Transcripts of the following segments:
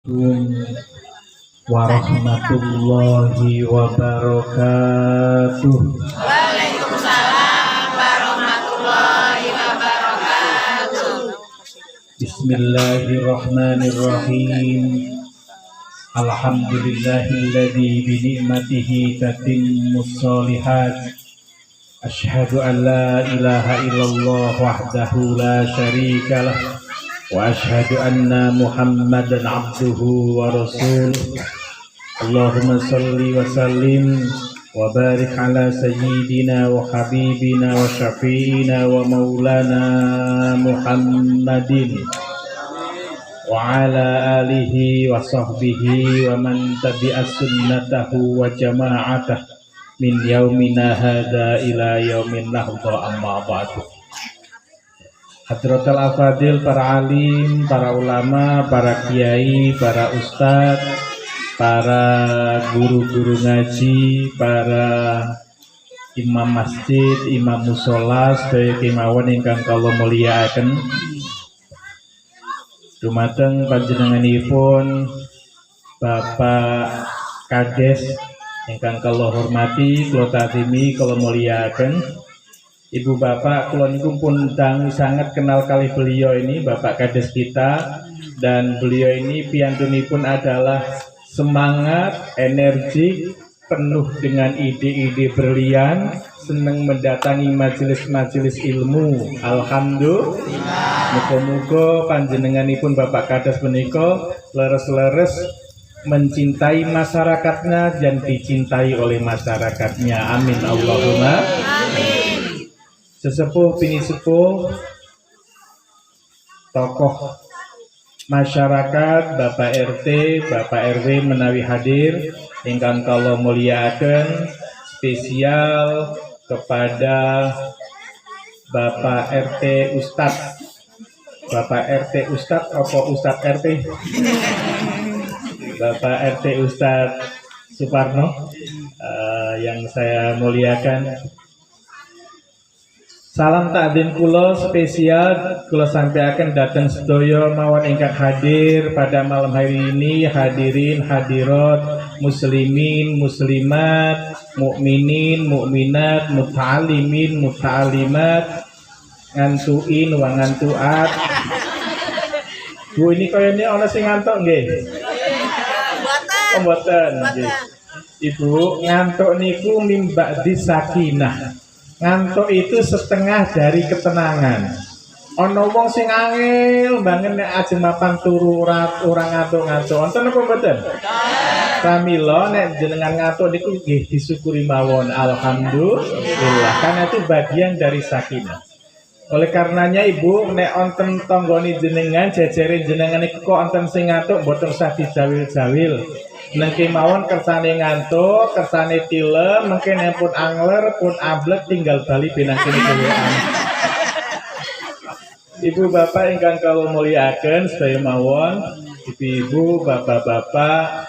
Warahmatullahi wabarakatuh. Waalaikumsalam warahmatullahi wabarakatuh. Bismillahirrahmanirrahim. Alhamdulillahilladzi bi ni'matihi tatimmus shalihat. Asyhadu an la ilaha illallah wahdahu la syarikalah wa asyhadu anna Muhammadan abduhu wa rasuluh. Allahumma salli wa sallim wa barik ala sayyidina wa habibina wa syafi'ina wa maulana Muhammadin wa ala alihi wa sahbihi wa man tabi'a sunnatahu wa jama'atah min yaumina hadha ila yaumin nahdha, amma ba'du. Hadratul Afadil, para alim, para ulama, para kiai, para ustadz, para guru-guru ngaji, para imam masjid, imam musola, sedaya kemawon ingkang kula mulyakaken. Dumateng panjenenganipun Bapak Kades ingkang kula hormati, kula tatimi, kula mulyakaken. Ibu bapak, kula niku pun dangu sangat kenal kali beliau ini, Bapak Kades kita, dan beliau ini piantunipun adalah semangat, energi, penuh dengan ide-ide brilian, seneng mendatangi majelis-majelis ilmu. Alhamdulillah. Muga-muga panjenenganipun Bapak Kades menika leres-leres mencintai masyarakatnya dan dicintai oleh masyarakatnya. Amin Allahumma amin. Sesepuh bini sepuh, tokoh masyarakat, Bapak RT, Bapak RW menawi hadir, ingkang kula mulyakaken, spesial kepada Bapak RT Ustadz. Bapak RT Ustadz apa Ustadz RT? Bapak RT Ustadz Suparno, yang saya muliakan. Salam takdim kula spesial kula sampaikan datang sedaya mawon ingkang hadir pada malam hari ini, hadirin hadirat, muslimin muslimat, mukminin mukminat, muta'allimin muta'allimat, ngantuin wa ngantuat. Bu, ini kayaknya ana sing ngantuk nggih? Mboten nggih. Ibu, ngantuk niku mimba di sakinah. Ngantuk itu setengah dari ketenangan. Ono wong sing angel banget nek ajeng mapan turu ora ngantuk-ngantuk. Wonten apa mboten? Pramila nek jenengan ngantuk niku nggih disyukuri mawon. Alhamdulillah. Karena itu bagian dari sakinah. Oleh karenanya Ibu, nek onten tanggane jenengan jejere jenengan iku kok onten sing ngantuk mboten usah dijawil-jawil. Nengke mawon kersane ngantuk, kersane tilem, mungkin yang pun angler, pun ablek, tinggal bali benang kini kewean. Ibu bapak ingkang kula mulyakaken sedaya mawon, ibu-ibu, bapak-bapak,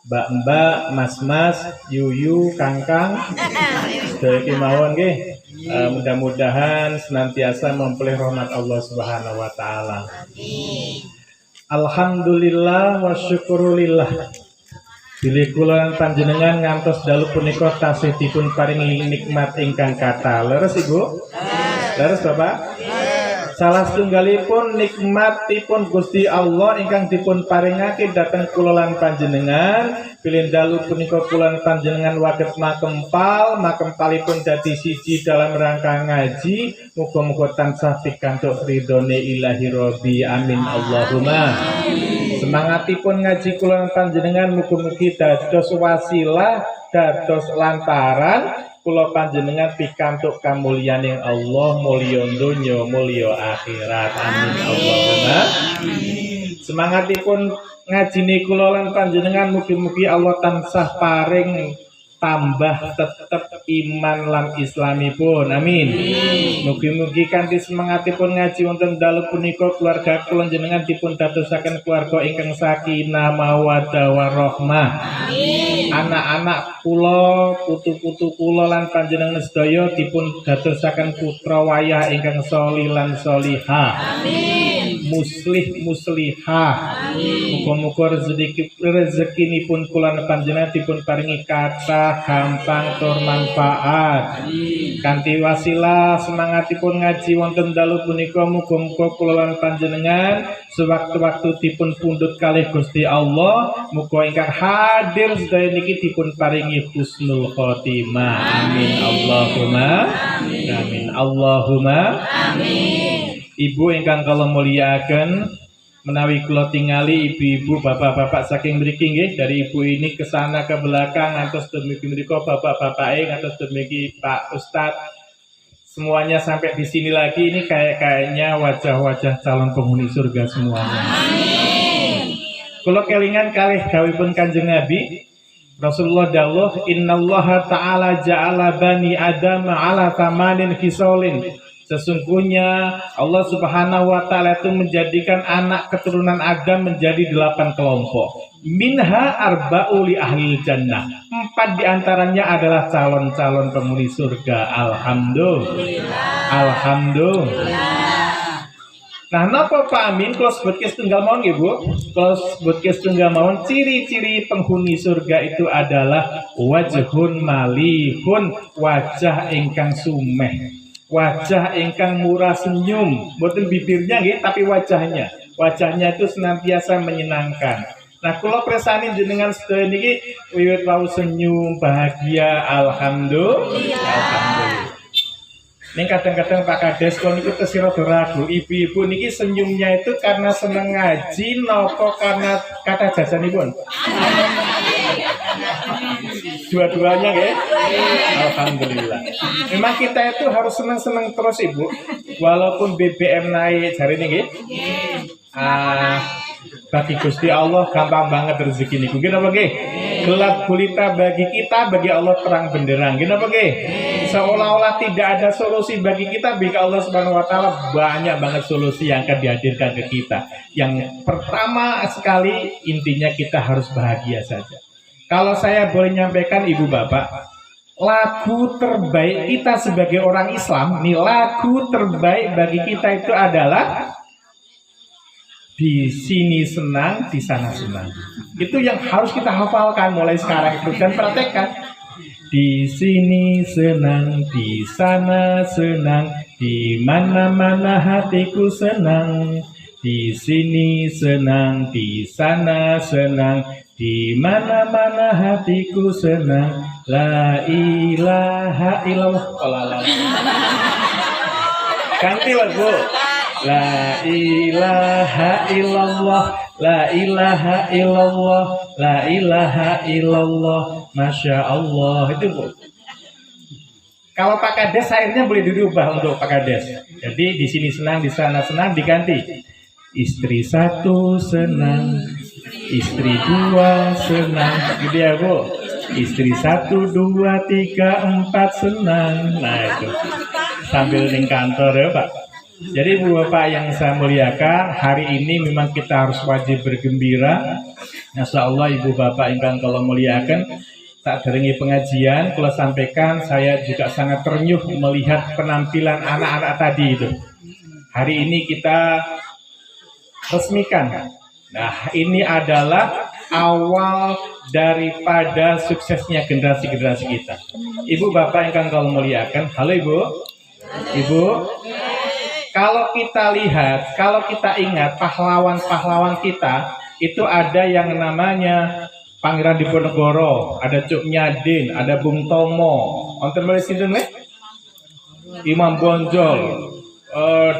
mbak-mbak, mas-mas, yuyu, kangkang, sedaya kemawon nggih. Mudah-mudahan senantiasa mempelih rahmat Allah Subhanahu wa taala. Alhamdulillah wa syukurulillah. Bilih kula panjenengan ngantos dalu punika tasih dipun paringi nikmat ingkang kathah. Leres Ibu? Leres Bapak? Salah setunggalipun nikmatipun Gusti Allah ingkang dipun paringake dhateng kula lan panjenengan, bilih dalu punika kula lan panjenengan waget makempalipun dadi siji dalam rangka ngaji, muga-muga tansah pikantuk ridhone Ilahi Rabbi. Amin Allahumma. Semangatipun ngaji kula lan panjenengan muga-mugi dados wasilah, dados lantaran kula panjenengan pikantuk kamulyaning Allah, mulya donya mulya akhirat. Amin Allahumma. Semangatipun ngajine kula lan panjenengan mugi-mugi Allah tansah paring tambah tetep iman lan islamipun. Amin. Mugi-mugi kanthi semangatipun ngaji wonten dalu punika keluarga kula jenengan dipun dadosaken keluarga ingkang sakinah mawaddah warahmah. Amin. Anak-anak kula, putu-putu kula lan panjenengan sedaya dipun dadosaken putra wayah ingkang sholih lan sholihah. Amin. muslih muslihah. Muga-muga rezekinipun kula panjenengan dipun paringi kathah gampang tur manfaat. Kanthi wasilah semangatipun ngaji wonten dalu punika muga-muga kula lan panjenengan sewaktu-waktu dipun pundhut kalih Gusti Allah, muga ingkang hadir sedaya niki dipun paringi husnul khotimah. Amin Allahumma amin. Allahumma amin. Ibu ingkang kula mulyakaken, menawi kula tingali ibu-ibu, bapak-bapak saking mriki nggih, dari ibu ini ke sana ke belakang ngantos dumugi mriku bapak-bapake ngantos dumugi Pak Ustadz, semuanya sampai di sini lagi ini kayaknya wajah-wajah calon penghuni surga semuanya. Amin. Kula kelingan kalih dawuhipun Kanjeng Nabi Rasulullah dawuh, innallaha ta'ala ja'ala bani adama ala thamanin khisalin. Sesungguhnya Allah Subhanahu wa taala itu menjadikan anak keturunan Adam menjadi 8 kelompok. Minha arba'u li ahlil jannah. 4 diantaranya adalah calon-calon penghuni surga. Alhamdulillah. Alhamdulillah. Nah, napa Pak Amin kalau sebutke setunggal mawon nggih Bu? Kalau sebutke setunggal mawon, ciri-ciri penghuni surga itu adalah wajhun malihun, wajah ingkang sumeh. Wajah ingkang murah senyum, mboten bibirnya nggih, tapi wajahnya. Wajahnya itu senantiasa menyenangkan. Nah, kula presani jenengan sedaya niki wiwit wau senyum, bahagia, alhamdulillah. Alhamdulillah. Ning kadang-kadang Pak Kades kula niku tesih rada ragu, ibu-ibu niki senyumnya itu karena seneng ngaji napa karena kata jajanipun? Dua-duanya ya. Alhamdulillah. Memang kita itu harus senang-senang terus Ibu. Walaupun BBM naik hari ini nggih. Bagi Gusti Allah gampang banget rezeki niku. Nggih napa nggih? Gelap gulita bagi kita, bagi Allah terang benderang. Nggih napa nggih? Seolah-olah tidak ada solusi bagi kita, bagi Allah Subhanahu wa taala banyak banget solusi yang akan dihadirkan ke kita. Yang pertama sekali intinya kita harus bahagia saja. Kalau saya boleh nyampaikan Ibu Bapak, lagu terbaik kita sebagai orang Islam, nih lagu terbaik bagi kita itu adalah di sini senang, di sana senang. Itu yang harus kita hafalkan mulai sekarang itu dan praktekkan. Di sini senang, di sana senang, di mana-mana hatiku senang. Di sini senang, di sana senang, di mana-mana hatiku senang. La ilaha illallah. Ganti lagu. La ilaha illallah, la ilaha illallah, la ilaha illallah. Masya Allah. Itu Bu. Kalau Pak Kades akhirnya boleh dirubah untuk Pak Kades. Jadi di sini senang, di sana senang, diganti. Istri 1 senang, istri 2 senang, gitu ya Bu. Istri 1, 2, 3, 4 senang. Nah itu sambil ning kantor ya Pak. Jadi Bu Bapak yang saya muliakan, hari ini memang kita harus wajib bergembira. Masya Allah Ibu Bapak ingkang kalau muliakan, tak deringi pengajian, kalau sampaikan saya juga sangat ternyuh melihat penampilan anak-anak tadi itu. Hari ini kita resmikan. Nah, ini adalah awal daripada suksesnya generasi-generasi kita. Ibu Bapak yang kalau muliakan, halo Ibu. Ibu, kalau kita lihat, kalau kita ingat pahlawan-pahlawan kita, itu ada yang namanya Pangeran Diponegoro, ada Cuk Nyadin, ada Bung Tomo, wonten malih sinten Imam Bonjol,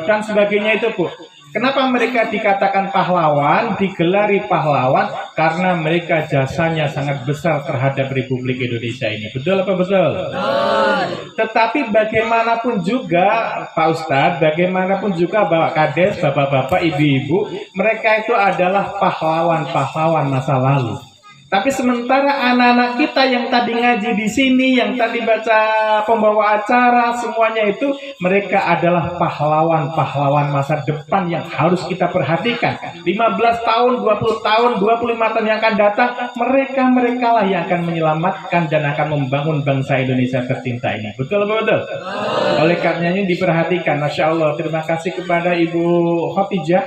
dan sebagainya itu Bu. Kenapa mereka dikatakan pahlawan, digelari pahlawan? Karena mereka jasanya sangat besar terhadap Republik Indonesia ini. Betul apa betul? Betul. Tetapi bagaimanapun juga Pak Ustadz, bagaimanapun juga Bapak Kades, Bapak-bapak, Ibu-ibu, mereka itu adalah pahlawan-pahlawan masa lalu. Tapi sementara anak-anak kita yang tadi ngaji di sini, yang tadi baca pembawa acara, semuanya itu mereka adalah pahlawan-pahlawan masa depan yang harus kita perhatikan. 15 tahun, 20 tahun, 25 tahun yang akan datang, mereka lah yang akan menyelamatkan dan akan membangun bangsa Indonesia tercinta ini. Betul apa betul? Oleh karenanya diperhatikan. Masya Allah, terima kasih kepada Ibu Khotijah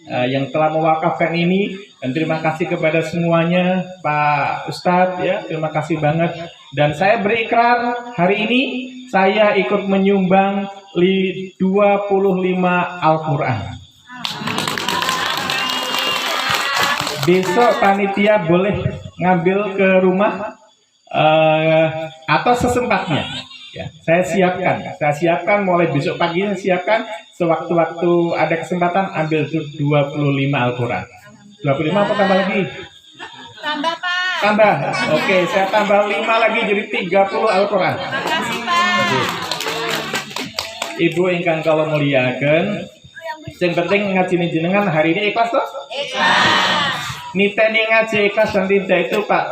yang telah mewakafkan ini, dan terima kasih kepada semuanya Pak Ustadz ya, terima kasih banget. Dan saya berikrar hari ini saya ikut menyumbang 25 Al-Quran. Besok panitia boleh ngambil ke rumah atau sesempatnya. Ya, saya siapkan mulai besok pagi, saya siapkan sewaktu-waktu ada kesempatan ambil 25 Al-Quran. 25 apa tambah lagi? Tambah Pak. Tambah. Oke, saya tambah 5 lagi jadi 30 Al-Quran. Makasih Pak. Ibu ingkang kula muliaken, yang penting ngaji jenengan hari ini ikhlas toh? Ikhlas. Niteni ngaji ikhlas dan tidak itu Pak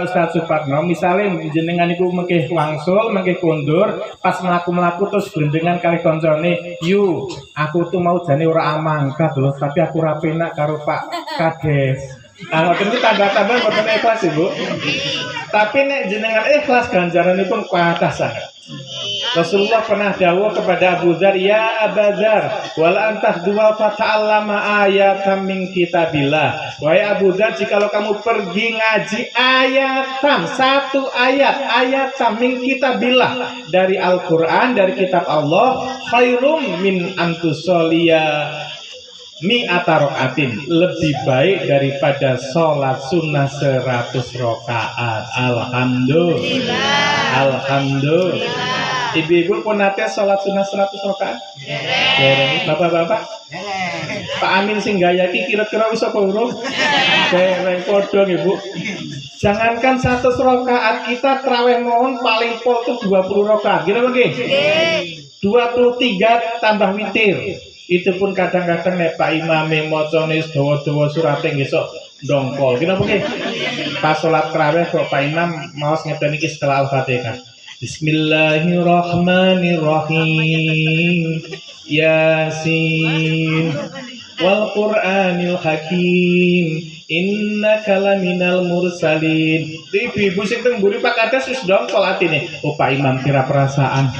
Ustadz Suparno, misalnya jenengan itu mengke wangsul, mengke kondur, pas melaku terus gelendengan kali koncone, yu, aku tuh mau jane ora amangkat loh, tapi aku ora penak karo Pak Kades. Nah, ngoten iki tanda-tanda mboten ikhlas Ibu. Tapi nek jenengan ikhlas ganjaranipun kuatah sangat. Rasulullah pernah dawuh kepada Abu Dzar, ya Abu Dzar, wala antah dua fata'allama ayatan min kitabillah. Wahai Abu Dzar, jikalau kamu pergi ngaji ayatan, satu ayatan min kitabillah, dari Al-Quran, dari kitab Allah, khairum min antusoliya mi'ata rokaatin, lebih baik daripada sholat sunnah 100 rokaat. Alhamdulillah. Ibu-ibu pun nanti sholat sunnah 100 rokaat? Bapak-bapak? Pak Amin sing gaya iki kira-kira wis apa urung? Dereng padha Ibu. Jangankan 100 rokaat, kita traweh mohon paling pol itu 20 rokaat. Gila nggih? 23 tambah witir. Itu pun kadang-kadang nek Pak Imam macane dawa-dawa surate ngesuk ndongkol. Gila nggih? Pas salat traweh kok Pak Imam maos ngeten iki setelah Al-Fatihah. Bismillahirrahmanirrahim. Yasin wal Qur'anil Hakim. Innaka laminal mursalin. Ibu sing teng mburi Pak Kades wis ndongkol atine. Oh Pak Imam kira perasaan.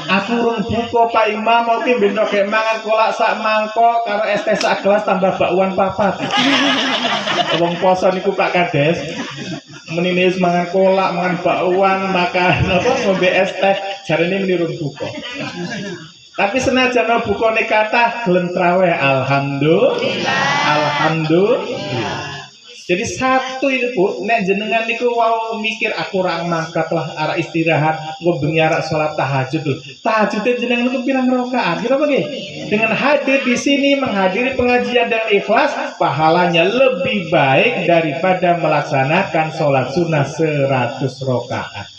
Aku urung buka Pak Imam mau ki bendok kek mangan kolak sak mangkok karo es teh sak gelas tambah bakwan papat. Wong poso niku Pak Kades. Menini mangan kolak, mangan bakwan, makan apa ngombe es teh, jarene menirung buka. Tapi senajan buka nek kathah gelem traweh, alhamdulillah. Jadi satu itu Bu, nek jenengan niku wau mikir aku ora mangkat lah arah istirahat, engko bengi arek salat tahajud lho. Tahajud jenengan niku pirang rakaat? Kira nggih? Dengan hadir di sini menghadiri pengajian dan ikhlas, pahalanya lebih baik daripada melaksanakan salat sunnah 100 rakaat.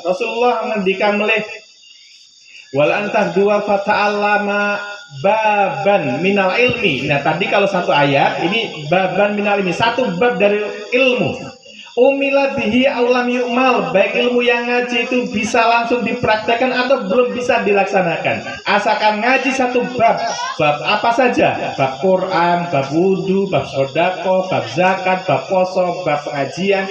Rasulullah ngendikan melih wal antah dua fata'allama baban minal ilmi. Nah tadi kalau satu ayat, ini baban minal ilmi, satu bab dari ilmu. Umila bihi aulam yu'mal, baik ilmu yang ngaji itu bisa langsung dipraktekkan atau belum bisa dilaksanakan. Asalkan ngaji satu bab apa saja, bab Quran, bab wudhu, bab sodako, bab zakat, bab poso, bab pengajian,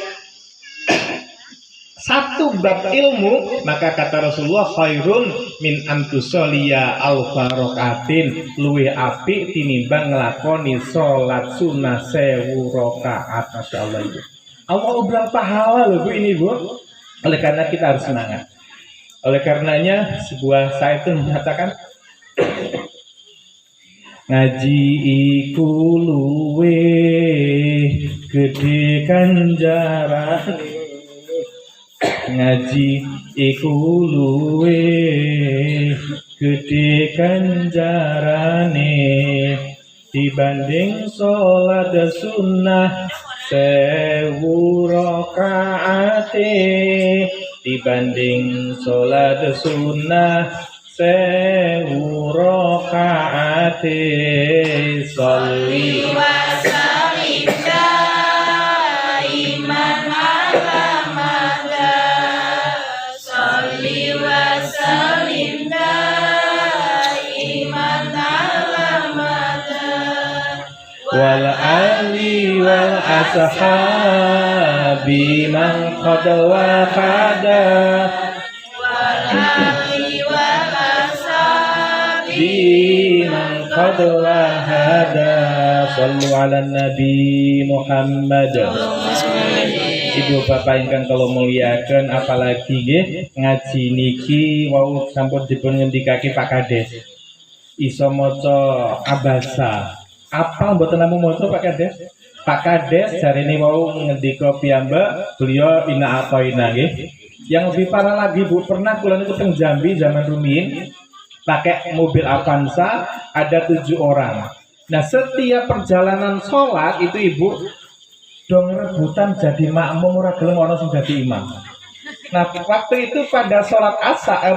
satu bab ilmu, maka kata Rasulullah khairun min antusoliya alfa rokaatin, luwe apik tinimbang ngelakoni sholat sunnah 1000 rokaat. Masya Allah Ibu, Allah udah pahala loh Bu ini Bu. Oleh karena kita harus semangat. Oleh karenanya sebuah saya itu mengatakan ngaji iku luwe gede ganjarane, ngaji iku luwe gede ganjarane dibanding sholat sunnah 1000 rakaate, dibanding sholat sunnah 1000 rakaate. Sholli wa sallim daiman ala wal ali wal ashabi man qad wa qada wal ali wal ashabi man fadla hada sallu ala nabi Muhammad. Ibu bapak ingkang kula mulyakaken, apalagi nggih ngaji niki wau sampun dipun ngendikake Pak Kades. Iso maca abasa. Apal mboten namung maca Pak Kades? Pak Kades jarine wau ngendika piyambak beliau ina apaina nggih. Yang lebih parah lagi Bu, pernah kula niku teng Jambi zaman rumiyin pakai mobil Avanza ada 7 orang. Nah, setiap perjalanan sholat itu Ibu dong rebutan jadi makmum ora gelem ana sing dadi imam. Nah, waktu itu pada sholat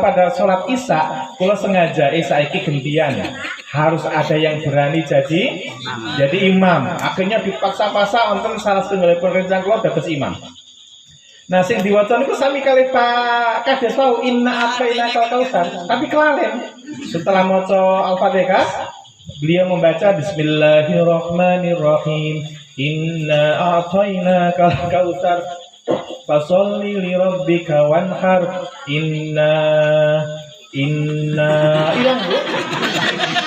pada sholat isya, kula sengaja saiki gentian harus ada yang berani jadi imam. Akhirnya dipaksa-paksa wonten salah setunggalipun rencang kula dados imam. Nah, sing diwaca niku sami kali Pak Kades wau inna ataina kautsar, tapi kelalen. Setelah maca Al-Fatihah, beliau membaca Bismillahirrahmanirrahim. Inna a'tayna kautsar fasholli li rabbika wanhar. Inna ilang Bu.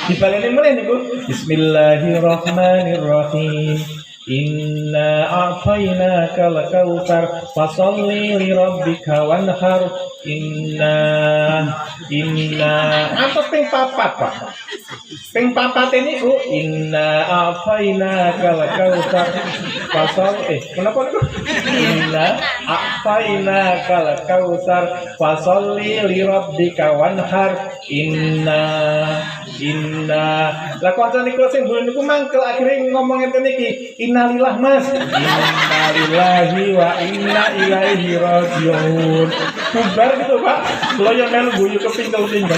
Dibaleni meneh niku. Bismillahirrahmanirrahim. Inna a'tayna kautsar fasholli li rabbika wanhar. Inna antos ping 4 Pak. Ping 4 niku inna a'tayna kautsar fasol kenapa niku? Inna a'tayna kautsar fasholli li rabbika wanhar. Inna lah kanca niku sing bulan niku mangkel akhire ngomong ngeten iki innalillah Mas. Innalillahi wa inna ilaihi rajiun. Bubar gitu Pak. Kula yo melu guyu kepintel-pintel.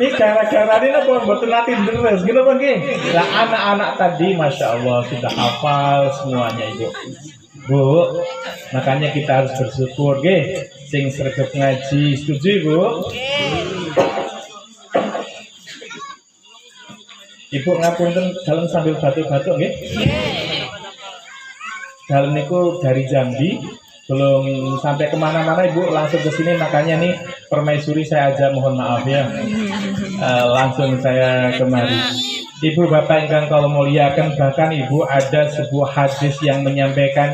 Ini gara-gara ini apa mboten nate deres gitu Pak nggih. Lah anak-anak tadi Masya Allah sudah hafal semuanya Ibu. Bu, makanya kita harus bersyukur nggih sing sregep ngaji. Setuju Ibu? Ibu ngapunten dalem sambil batuk-batuk nggih. Dalem niku dari Jambi, belum sampai kemana-mana Ibu langsung ke sini, makanya nih permaisuri saya aja mohon maaf ya. Langsung saya kemari. Ibu bapak ingkang kula mulyakaken, bahkan Ibu ada sebuah hadis yang menyampaikan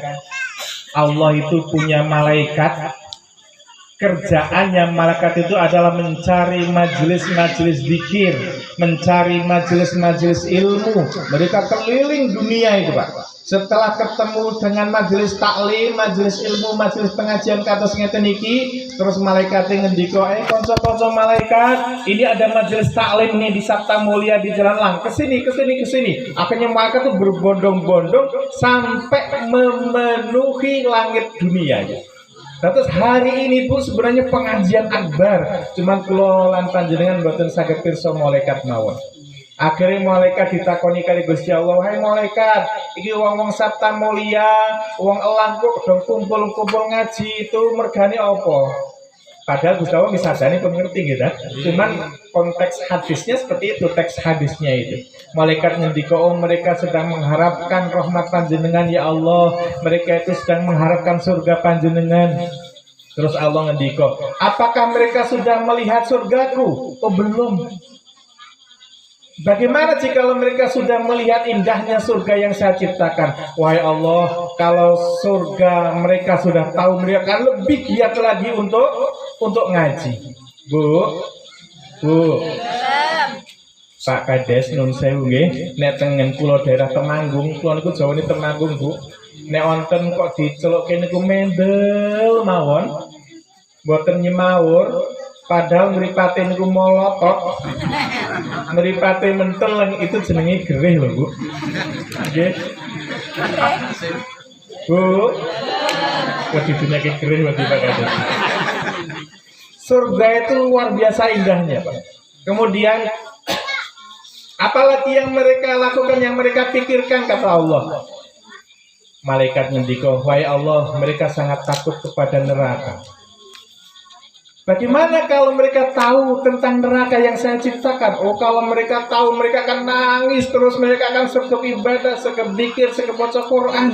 Allah itu punya malaikat. Kerjaannya malaikat itu adalah mencari majelis-majelis zikir, mencari majelis-majelis ilmu. Mereka keliling dunia itu Pak. Setelah ketemu dengan majelis taklim, majelis ilmu, majelis pengajian kados ngeten iki, terus malaikat ngendika, kanca-kanca malaikat, ini ada majelis taklim nih di Sabta Mulia di Jalan Lang. Kesini. Akhirnya malaikat itu berbondong-bondong sampai memenuhi langit dunia ya. Terus hari ini Bu sebenarnya pengajian akbar, cuman kula lan panjenengan mboten saged pirsa malaikat mawon. Akhirnya malaikat ditakoni kali Gusti Allah, "Hai malaikat, iki wong-wong Sabta Mulia, wong elang kok dong kumpul-kumpul ngaji itu mergane apa?" Padahal Gusti Allah misadani pengerti gitu. Cuman konteks hadisnya seperti itu, teks hadisnya itu. Malaikat ngendika, "Oh, mereka sedang mengharapkan rahmat panjenengan ya Allah. Mereka itu sedang mengharapkan surga panjenengan." Terus Allah ngendika, "Apakah mereka sudah melihat surgaku?" "Oh, belum." "Bagaimana jika mereka sudah melihat indahnya surga yang saya ciptakan?" "Wahai Allah, kalau surga mereka sudah tahu, mereka akan lebih giat lagi untuk ngaji." Bu, Pak Kades nun sewu nggih, nek tengen kula daerah Temanggung, kula niku jawane Temanggung Bu. Nek wonten kok dicelukke niku mendel mawon, mboten nyemaur. Padahal mripate niku molotot. Mripate menteleng itu jenenge gerih lho, Bu. Nggih. Bu. Wedi dunyake gerih wedi Pak Kades. Surga itu luar biasa indahnya, Pak. Kemudian apalagi yang mereka lakukan, yang mereka pikirkan, kata Allah. Malaikat ngendika, "Wahai Allah, mereka sangat takut kepada neraka." Bagaimana kalau mereka tahu tentang neraka yang saya ciptakan? Oh, kalau mereka tahu, mereka akan nangis terus, mereka akan sekep ibadah, sekep zikir, sekep baca Quran.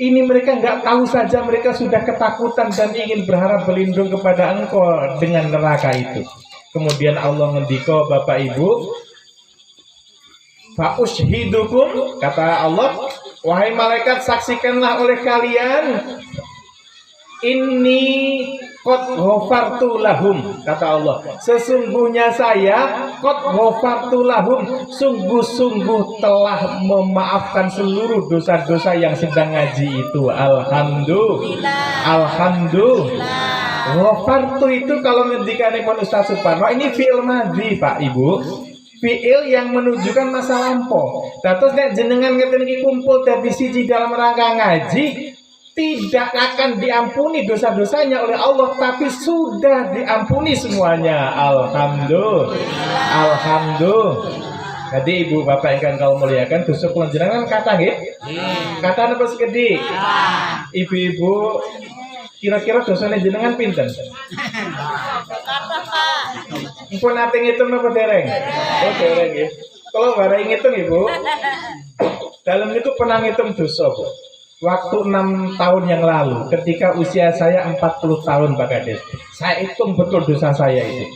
Ini mereka nggak tahu saja, mereka sudah ketakutan dan ingin berharap berlindung kepada Engkau dengan neraka itu. Kemudian Allah ngendika, Bapak Ibu, Fa ushidukum, kata Allah, wahai malaikat, saksikanlah oleh kalian, inni qad ghafartu lahum, kata Allah, sesungguhnya saya qad ghafartu lahum, sungguh-sungguh telah memaafkan seluruh dosa-dosa yang sedang ngaji itu. Alhamdulillah. Ghafartu itu kalau ngendikanipun Ustaz Suparno, ini fi'il madhi Pak Ibu, fi'il yang menunjukkan masa lampau. Terus nek jenengan ngeten iki kumpul dadi siji dalam rangka ngaji, tidak akan diampuni dosa-dosanya oleh Allah, tapi sudah diampuni semuanya. Alhamdulillah. Jadi ibu bapak ingkang kula muliakan, dosa kula jenengan kata nggih? Kata napa segede? Ibu-ibu kira-kira dosane jenengan pinten? Kata Pak. Mpun nate ngitung napa dereng? Oh dereng nggih. Kalau bareng ngitung ibu, dalam itu pernah ngitung dosa Bu. Waktu 6 tahun yang lalu, ketika usia saya 40 tahun Pak Kades, saya hitung betul dosa saya itu.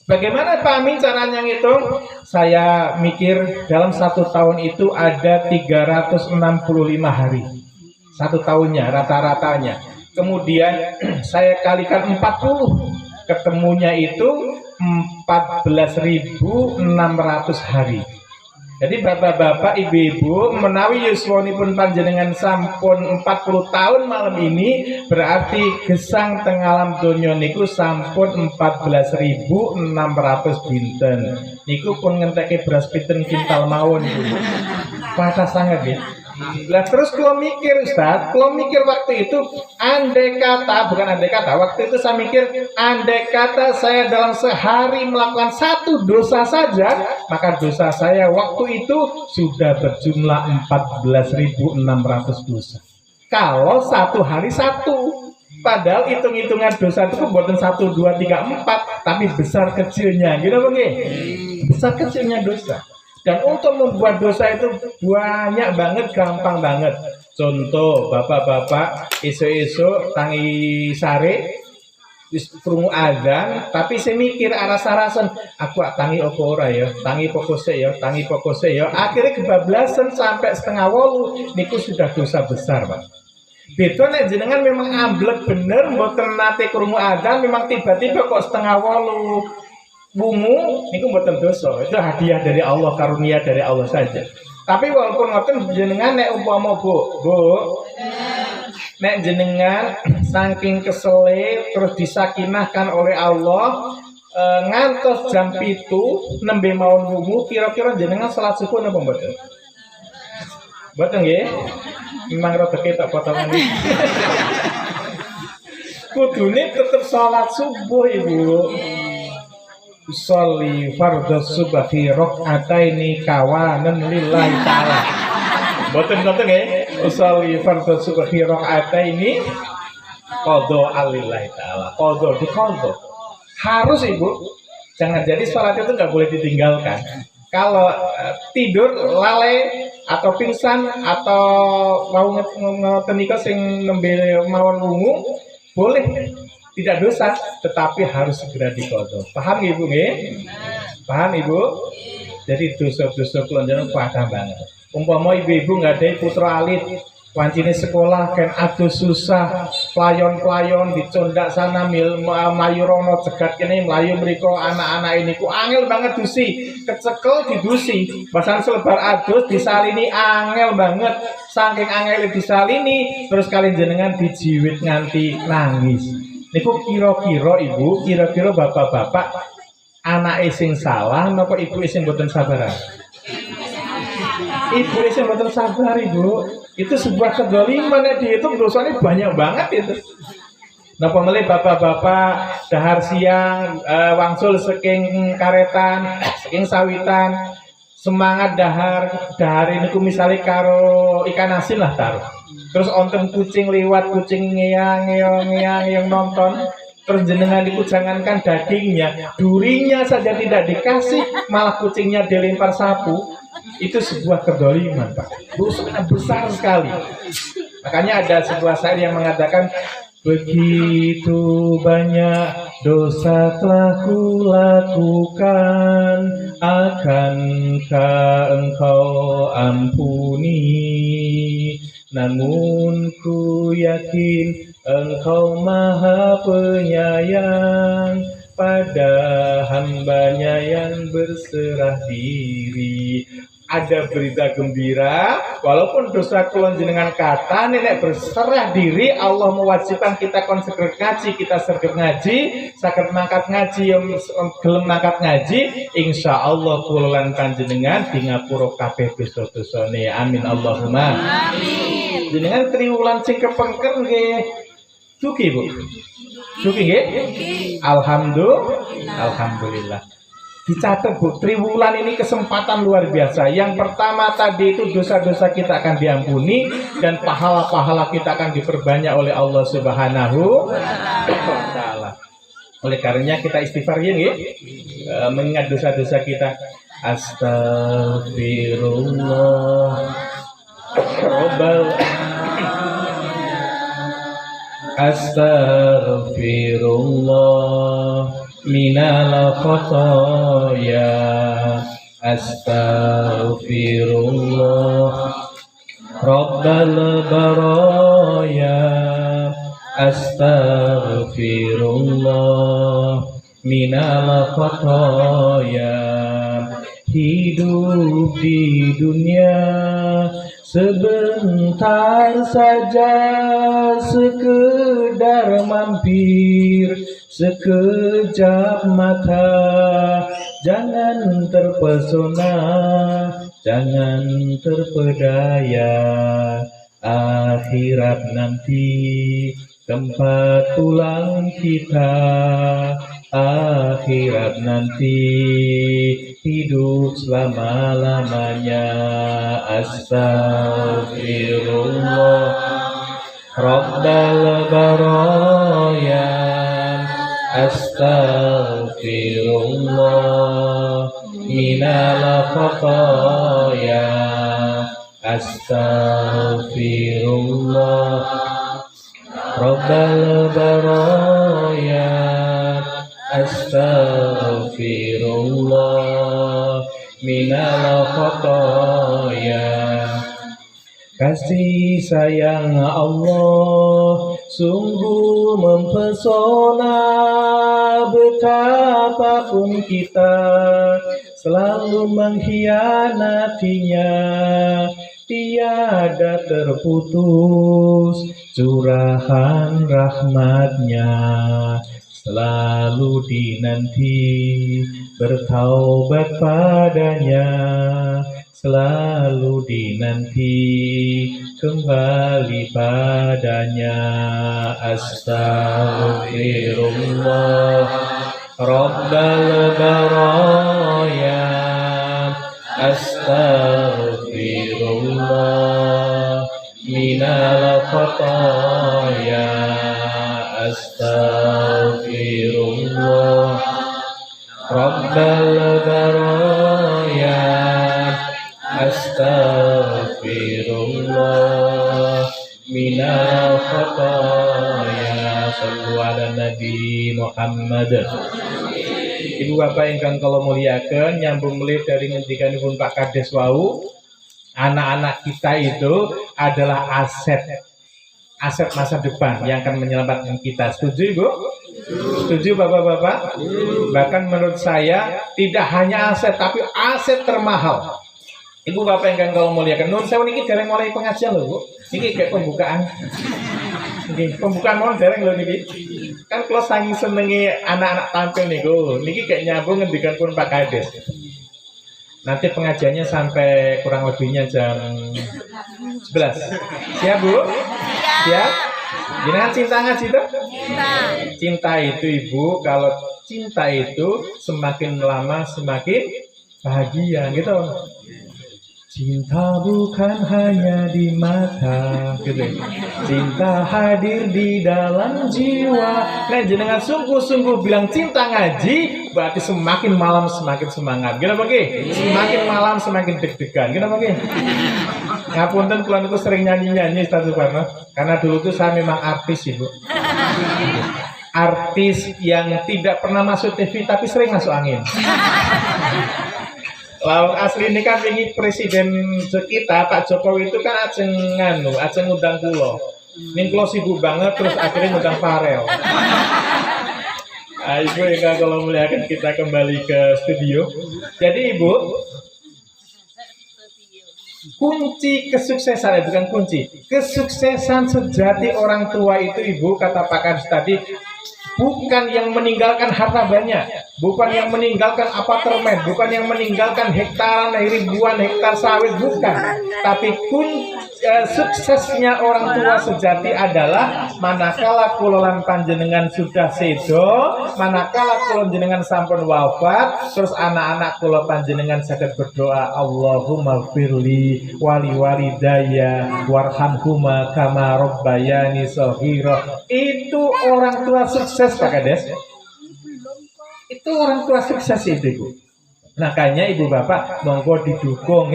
Bagaimana Pak Amin caranya ngitung? Saya mikir dalam 1 tahun itu ada 365 hari. 1 tahunnya, rata-ratanya. Kemudian saya kalikan 40, ketemunya itu 14.600 hari. Jadi bapak-bapak, ibu-ibu, menawi yuswanipun panjenengan sampun 40 tahun malam ini, berarti gesang teng alam donya niku sampun 14.600 dinten. Niku pun ngenteke beras pinten kintal mawon niku. Patah sangat ya. Lah terus kalau mikir Ustaz, kalau mikir waktu itu waktu itu saya mikir andai kata saya dalam sehari melakukan 1 dosa saja, maka dosa saya waktu itu sudah berjumlah 14.600 dosa. Kalau 1 hari 1, padahal hitung-hitungan dosa itu bukan 1, 2, 3, 4, tapi besar kecilnya, gitu nggih? Besar kecilnya dosa. Dan untuk membuat dosa itu banyak banget, gampang banget. Contoh, bapak-bapak esok-esok tangi sare wis krungu adzan, tapi saya mikir rasa-rasan aku tangi apa ora ya, tangi pokose ya, akhirnya kebablasan sampai 7:30, niku sudah dosa besar Pak. Beda nek jenengan memang amblek bener mboten nate krungu adzan, memang tiba-tiba kok 7:30 bungu, niku mboten dosa. Itu hadiah dari Allah, karunia dari Allah saja. Tapi walaupun ngoten jenengan nek umpama Bu, nek jenengan saking kesele terus disakinahkan oleh Allah ngantos jam 7 nembe mawon wungu, kira-kira jenengan salat subuh napa mboten? Mboten nggih? Memang rada ketok potongan iki. Kudune tetep salat subuh Ibu. Sholli fardhus subhi rakaataini kawanan lillahi ta'ala. Mboten nggih. Sholli fardhus subhi rakaataini qadha lillahi ta'ala. Qadha. Harus Ibu. Jangan jadi salat itu nggak boleh ditinggalkan. Kalau tidur lalai atau pingsan atau mau ngoten nika sing nembe mawon wungu, boleh tidak dosa, tetapi harus segera diqadha. Paham Ibu nggih? Paham Ibu? Jadi dosa-dosa kula jenengan padha banget. Umpama ibu-ibu nggadahi putra alit, wancine sekolah kan aduh susah, playon-playon dicondak sana mlayu rono cegat kene mlayu mriko, anak-anak ini ku angel banget dusi, kecekel didusi, basan selebar adus disalini angel banget, saking angel disalini terus kalian jenengan dijiwit nganti nangis. Niku kira-kira Ibu, kira-kira bapak-bapak anak sing salah napa ibu sing mboten sabar? Ibu sing mboten sabar Ibu. Itu sebuah kedzaliman, dihitung dosanya banyak banget itu. Napa melih bapak-bapak dahar siang wangsul saking karetan, saking sawitan, semangat dahar ini ku misalnya karo ikan asin lah taruh. Terus onten kucing lewat, kucing ngeyang nonton, terus jenengan itu jangankan dagingnya, durinya saja tidak dikasih, malah kucingnya dilempar sapu. Itu sebuah kedzaliman Pak, dosanya besar sekali. Makanya ada sebuah syair yang mengatakan Begitu banyak dosa telah kulakukan, akankah engkau ampuni? Namun ku yakin engkau maha penyayang pada hambanya yang berserah diri. Ada berita gembira, walaupun dosa kulon jenengan kata nenek berserah diri, Allah mewajibkan kita konsekuen ngaji, kita sergap ngaji, sakit mangkat ngaji, yang gelem mangkat ngaji, insya Allah kulolan panjenengan di ngapura kabeh dosa-dosane. Amin Allahumma. Amin. Jenengan triwulan sing kepengker nggih. Suki Bu. Suki nggih? Alhamdulillah. Dicatat Bu, triwulan ini kesempatan luar biasa. Yang pertama tadi itu dosa-dosa kita akan diampuni dan pahala-pahala kita akan diperbanyak oleh Allah Subhanahu wa taala. Oleh karenanya kita istighfar ya nggih. Mengingat dosa-dosa kita. Astagfirullah. Astagfirullah minal khotoya. Astagfirullah Rabbal baraya. Astagfirullah minal khotoya. Hidup di dunia sebentar saja, sekedar mampir sekejap mata. Jangan terpesona, jangan terpedaya. Akhirat nanti tempat pulang kita. Akhirat nanti hidup selama-lamanya. Astagfirullah Rabbal baraya. Astagfirullah minal khotoya. Astagfirullah Rabbal baraya. Astagfirullah minal khotoya. Kasih sayang Allah sungguh mempesona. Betapapun kita selalu mengkhianatinya, tiada terputus curahan rahmatnya. Selalu dinanti bertaubat padanya, selalu dinanti kembali padanya. Astagfirullah Rabbal baraya. Astagfirullah minal khotoya. Astagfirullah Rabbal baraya. Astagfirullah minal khotoya. Sallu ala Nabi Muhammad. Ibu bapak ingkang kula muliaken, nyambung mulai dari ngendikanipun Pak Kades wau, anak-anak kita itu adalah aset masa depan yang akan menyelamatkan kita. Setuju Ibu? Setuju bapak-bapak? Bahkan menurut saya tidak hanya aset tapi aset termahal. Ibu bapak yang kalau muliakan, nun saya niki dereng mulai pengajian loh Bu. Niki kayak pembukaan. Niki pembukaan mohon dereng loh niki. Kan kalau saking senengi anak-anak tampil niku, niki kayak nyambung ngendikan pun Pak Kades. Nanti pengajiannya sampai kurang lebihnya jam 11. Siap Bu? Siap? Jangan cinta ngaji itu? Cinta itu Ibu, kalau cinta itu semakin lama semakin bahagia gitu. Cinta bukan hanya di mata, gitu. Cinta hadir di dalam jiwa. Nah, jenengan sungguh-sungguh bilang cinta ngaji, berarti semakin malam semakin semangat. Gimana Pak? Semakin malam semakin deg-degan. Gimana Pak? Ngapunten, kula niku sering nyanyi-nyanyi Ustaz Suparno, karena dulu tuh saya memang artis Ibu. Artis yang tidak pernah masuk TV tapi sering masuk angin. Lalu asli ini kan ini presiden kita Pak Jokowi itu kan ajeng ngundang kulo. Ning kulo sibuk banget terus akhirnya ngundang Farel. Ibu ya kalau melihat kita kembali ke studio. Jadi Ibu, kunci kesuksesan, bukan kunci, kesuksesan sejati orang tua itu Ibu, kata Pak Kadis tadi, bukan yang meninggalkan harta banyak, bukan yang meninggalkan apartemen, bukan yang meninggalkan hektaran ribuan hektar sawit, bukan. Tapi suksesnya orang tua sejati adalah manakala kulolan panjenengan sudah sedo, manakala kulon jenengan sampun wafat, terus anak-anak kulo panjenengan saged berdoa, Allahumma firli wali walidaya warhamhuma kama rabbayani shaghira. Itu orang tua sukses Pak Kades. Itu orang tua sukses itu Ibu. Makanya Ibu Bapak monggo didukung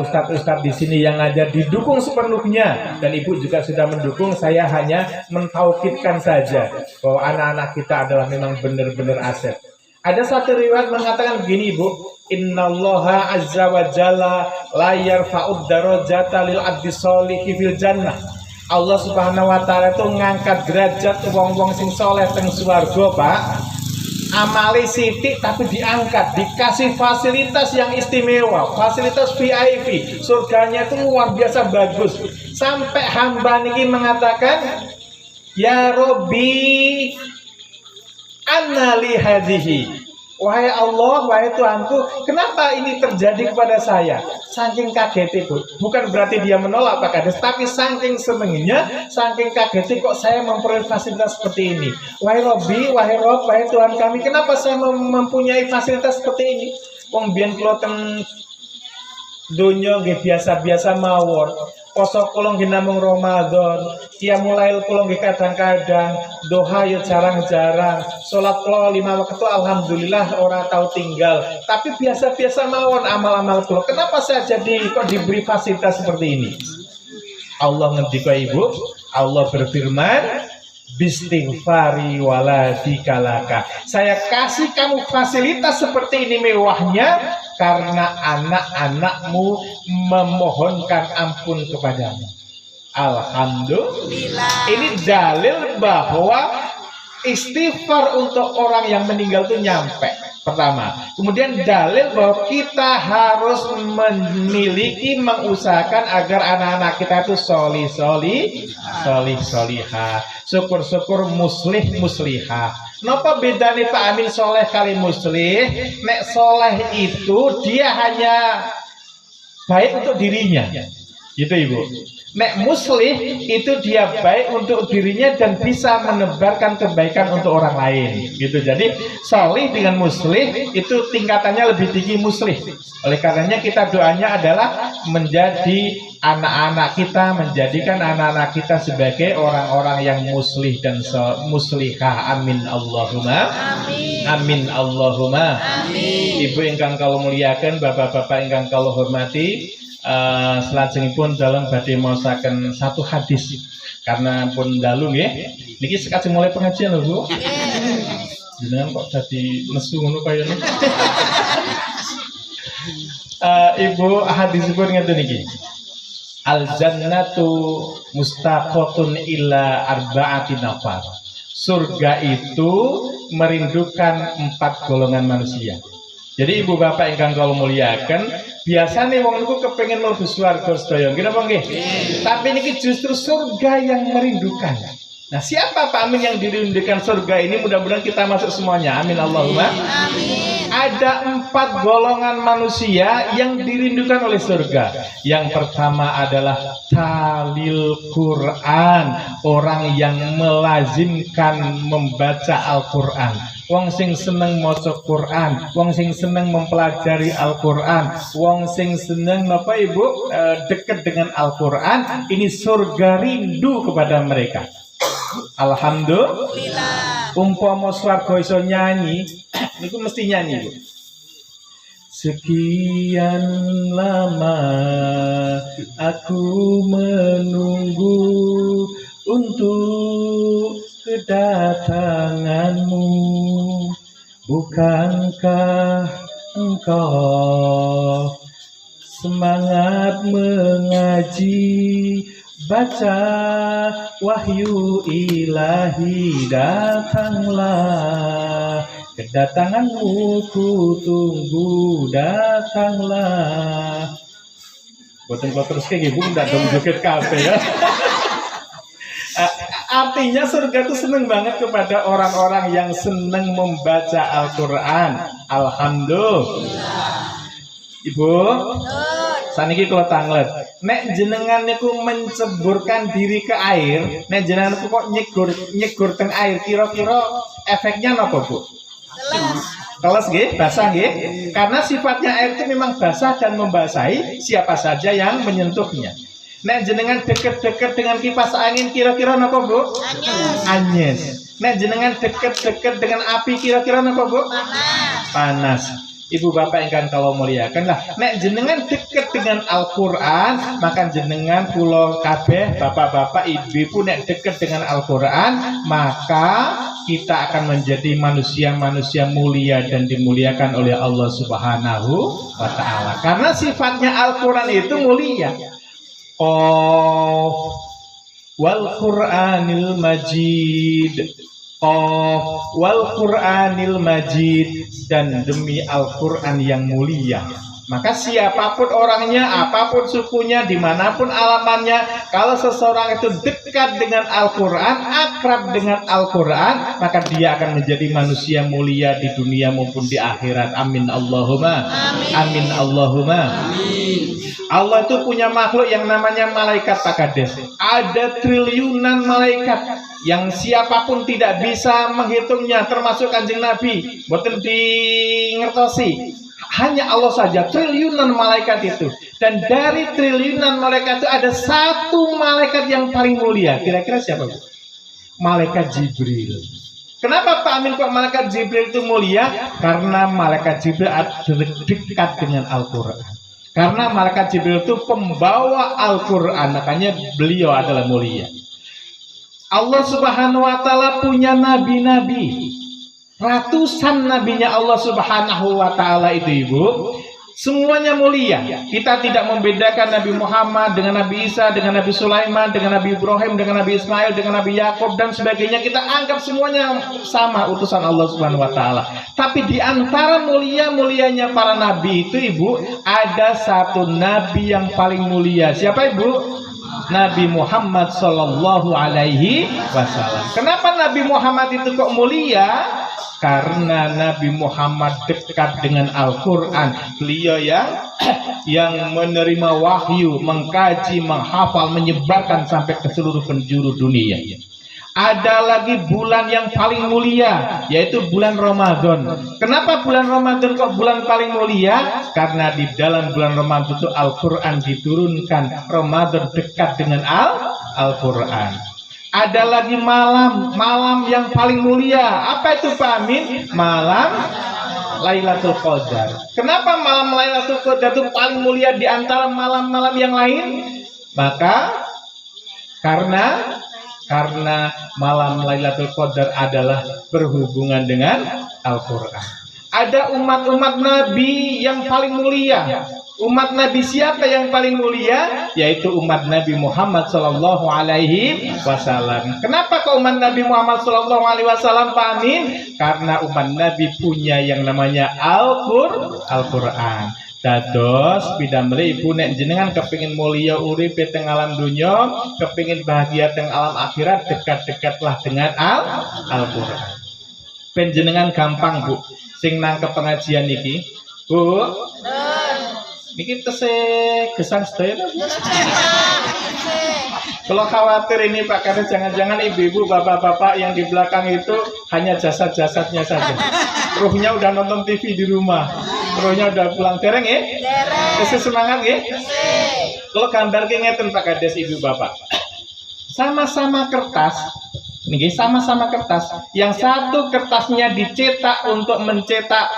ustadz-ustadz di sini yang ngajar didukung sepenuhnya, dan Ibu juga sudah mendukung. Saya hanya mentaukidkan saja bahwa anak-anak kita adalah memang benar-benar aset. Ada satu riwayat mengatakan begini Ibu, Innallaha azza wa jalla la yarfa'ud darajata lil abdi sholihi fil jannah. Allah Subhanahu wa taala itu ngangkat derajat wong-wong sing soleh teng swarga, Pak. Amali sithik tapi diangkat, dikasih fasilitas yang istimewa, fasilitas VIP. Surganya itu luar biasa bagus. Sampai hamba niki mengatakan, "Ya Robbi, anna li hadhihi." Wahai Allah, wahai Tuhanku, kenapa ini terjadi kepada saya? Saking kaget itu, bukan berarti dia menolak Pak Kades, tapi saking senengnya, saking kaget kok saya memperoleh fasilitas seperti ini. Wahai Robbi, wahai Rob, wahai Tuhan kami, kenapa saya mempunyai fasilitas seperti ini? Wong biyen kula teng donya nggih biasa-biasa mawon. Poso kula nggih namung Ramadan, qiyamul kula nggih kadang-kadang, doha yo jarang-jarang, salat kula 5 waktu alhamdulillah ora tahu tinggal. Tapi biasa-biasa mawon amal-amal kula. Kenapa saya jadi kok diberi fasilitas seperti ini? Allah ngendika Ibu, Allah berfirman, bistighfari waladikalaka. Saya kasih kamu fasilitas seperti ini mewahnya karena anak-anakmu memohonkan ampun kepadamu. Alhamdulillah. Ini dalil bahwa istighfar untuk orang yang meninggal itu nyampe. Pertama, kemudian dalil bahwa kita harus memiliki, mengusahakan agar anak-anak kita itu solih-solihah, syukur-syukur muslih-muslihah. Napa bedane Pak Amin soleh kali muslih? Nek soleh itu dia hanya baik untuk dirinya, gitu Ibu. Nek muslih itu dia baik untuk dirinya dan bisa menebarkan kebaikan untuk orang lain, gitu. Jadi solih dengan muslih itu tingkatannya lebih tinggi muslih. Oleh karenanya kita doanya adalah menjadi anak-anak kita, menjadikan anak-anak kita sebagai orang-orang yang muslih dan muslihah. Amin Allahumma amin. Amin Allahumma amin. Ibu ingkang kula muliakan, bapak-bapak ingkang kula hormati, selajengipun dalam badhe maosaken satu hadis karena pun dalu nggih niki sekajeng mulai pengajian lho Bu. Jenengan kok dadi nesu ngono kaya niku. Ibu hadisipun ngeten iki. Al jannatu mustaqatun illa arba'ati nafar. Surga itu merindukan 4 golongan manusia. Jadi ibu bapak ingkang kula muliakan, biasanya wong niku kepengin mlebu swarga sedaya, nggih napa nggih? Tapi niki justru surga yang merindukan. Nah, siapa Pak Amin yang dirindukan surga ini? Mudah-mudahan kita masuk semuanya. Amin Allahumma amin. Ada 4 golongan manusia yang dirindukan oleh surga. Yang pertama adalah talil Quran, orang yang melazimkan membaca Al-Quran. Wong sing seneng maca Quran, wong sing seneng mempelajari Al-Quran, wong sing seneng napa Ibu dekat dengan Al-Quran, ini surga rindu kepada mereka. Alhamdulillah. Umpama swarga iso nyanyi, niku mesti nyanyi, Bu. Sekian lama aku menunggu untuk kedatanganmu. Bukankah engkau semangat mengaji, baca wahyu ilahi, datanglah. Kedatanganmu ku tunggu, datanglah. Boten kok terus kayak gitu, ndak dong joget kafe ya. Artinya surga itu seneng banget kepada orang-orang yang seneng membaca Al-Quran. Alhamdulillah. Ibu, saniki kalau tanglet, nek jenengan niku menceburkan diri ke air, nek jenengan niku kok nyegur teng air, kira-kira efeknya napa, Bu? Teles nggih, basah nggih. Karena sifatnya air itu memang basah dan membasahi siapa saja yang menyentuhnya. Nek jenengan deket-deket dengan kipas angin, kira-kira napa, Bu? Anyes. Nek jenengan deket-deket dengan api, kira-kira napa, Bu? Panas. Ibu bapak ingkang kalau muliakan lah, nek jenengan deket dengan Al-Quran, maka jenengan pulau kabeh, bapak-bapak, ibu-ibu nek deket dengan Al-Quran, maka kita akan menjadi manusia-manusia mulia dan dimuliakan oleh Allah Subhanahu wa Ta'ala. Karena sifatnya Al-Quran itu mulia. Wal Qur'anil Majid, wal Qur'anil Majid, dan demi Al-Quran yang mulia. Maka siapapun orangnya, apapun sukunya, dimanapun alamannya, kalau seseorang itu dekat dengan Al-Quran, akrab dengan Al-Quran, maka dia akan menjadi manusia mulia di dunia maupun di akhirat. Amin Allahumma. Amin Allahumma. Allah itu punya makhluk yang namanya malaikat, Pak Kades. Ada triliunan malaikat yang siapapun tidak bisa menghitungnya, termasuk Kanjeng Nabi. Boten dingertosi. Hanya Allah saja, triliunan malaikat itu. Dan dari triliunan malaikat itu ada satu malaikat yang paling mulia. Kira-kira siapa, Bu? Malaikat Jibril. Kenapa Pak Amin kok malaikat Jibril itu mulia? Karena malaikat Jibril dekat dengan Al-Quran. Karena malaikat Jibril itu pembawa Al-Quran, makanya beliau adalah mulia. Allah Subhanahu wa Ta'ala punya nabi-nabi. Ratusan nabinya Allah Subhanahu wa Ta'ala itu, Ibu, semuanya mulia. Kita tidak membedakan Nabi Muhammad dengan Nabi Isa, dengan Nabi Sulaiman, dengan Nabi Ibrahim, dengan Nabi Ismail, dengan Nabi Yakub dan sebagainya. Kita anggap semuanya sama, utusan Allah Subhanahu wa Ta'ala. Tapi di antara mulia-mulianya para nabi itu, Ibu, ada satu nabi yang paling mulia. Siapa, Ibu? Nabi Muhammad Sallallahu Alaihi Wasallam. Kenapa Nabi Muhammad itu kok mulia? Karena Nabi Muhammad dekat dengan Al-Quran. Beliau yang menerima wahyu, mengkaji, menghafal, menyebarkan sampai ke seluruh penjuru dunia. Ada lagi bulan yang paling mulia, yaitu bulan Ramadan. Kenapa bulan Ramadan kok bulan paling mulia? Karena di dalam bulan Ramadan itu Al-Quran diturunkan. Ramadan dekat dengan Al-Quran. Ada lagi malam yang paling mulia. Apa itu, Pak Amin? Malam Lailatul Qadar. Kenapa malam Lailatul Qadar itu paling mulia di antara malam-malam yang lain? Maka karena malam Lailatul Qadar adalah berhubungan dengan Al-Quran. Ada umat-umat Nabi yang paling mulia. Umat Nabi siapa yang paling mulia? Yaitu umat Nabi Muhammad Sallallahu Alaihi Wasallam. Kenapa kok umat Nabi Muhammad Sallallahu Alaihi Wasallam, Pak Amin? Karena umat Nabi punya yang namanya Al-Quran. Dados pidamel ibu nek jenengan kepingin mulia urip teng alam dunya, kepingin bahagia teng alam akhirat, dekat-dekatlah dengan Al-Quran. Penjenengan gampang, Bu, sing nangkep pengajian niki, Bu. Niki tesih gesang sedaya. Kalau khawatir ini Pak, karena jangan-jangan ibu-ibu, bapak-bapak yang di belakang itu hanya jasad-jasadnya saja. Ruhnya udah nonton TV di rumah. Ruhnya udah pulang dereng ya? Dereng. Semangat ya? Kalau gambar ngeten Pak Kades, ibu bapak. Sama-sama kertas. Niki sama-sama kertas. Yang satu kertasnya dicetak untuk mencetak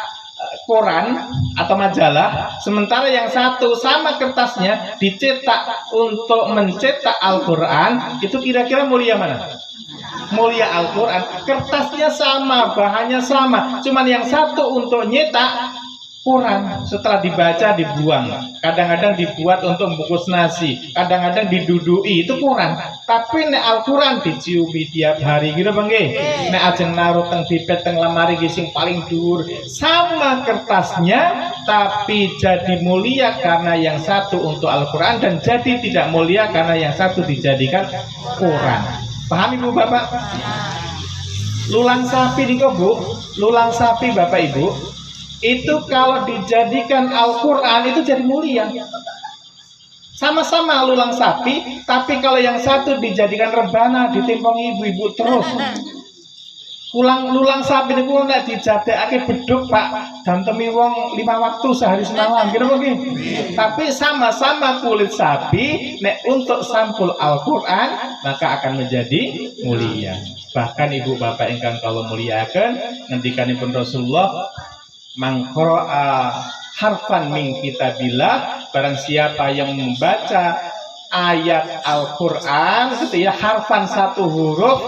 koran atau majalah, sementara yang satu sama kertasnya dicetak untuk mencetak Al-Quran, itu kira-kira mulia mana? Mulia Al-Quran. Kertasnya sama, bahannya sama, cuman yang satu untuk nyetak Quran, setelah dibaca dibuang. Kadang-kadang dibuat untuk bungkus nasi, kadang-kadang didudui, itu Quran. Tapi nek Al-Quran diciumi tiap hari gitu bang. Nek ajeng naruh teng pipet teng lemari gising paling dhuwur, sama kertasnya tapi jadi mulia karena yang satu untuk Al-Quran, dan jadi tidak mulia karena yang satu dijadikan Quran. Paham ibu bapak? Lulang sapi nih kok bu, lulang sapi bapak ibu, itu kalau dijadikan Al-Quran itu jadi mulia. Sama-sama lulang sapi, tapi kalau yang satu dijadikan rebana, ditimpang ibu-ibu terus. Lulang sapi itu nek dijadekake beduk Pak, dantemi wong 5 waktu sehari semalam gitu mungkin. Tapi sama-sama kulit sapi, nek untuk sampul Al-Quran maka akan menjadi mulia. Bahkan ibu bapak ingkang kula muliaken, ngendikanipun Rasulullah, mangqra'a harfan min kitabillah, barang siapa yang membaca ayat Al-Quran gitu ya, harfan satu huruf,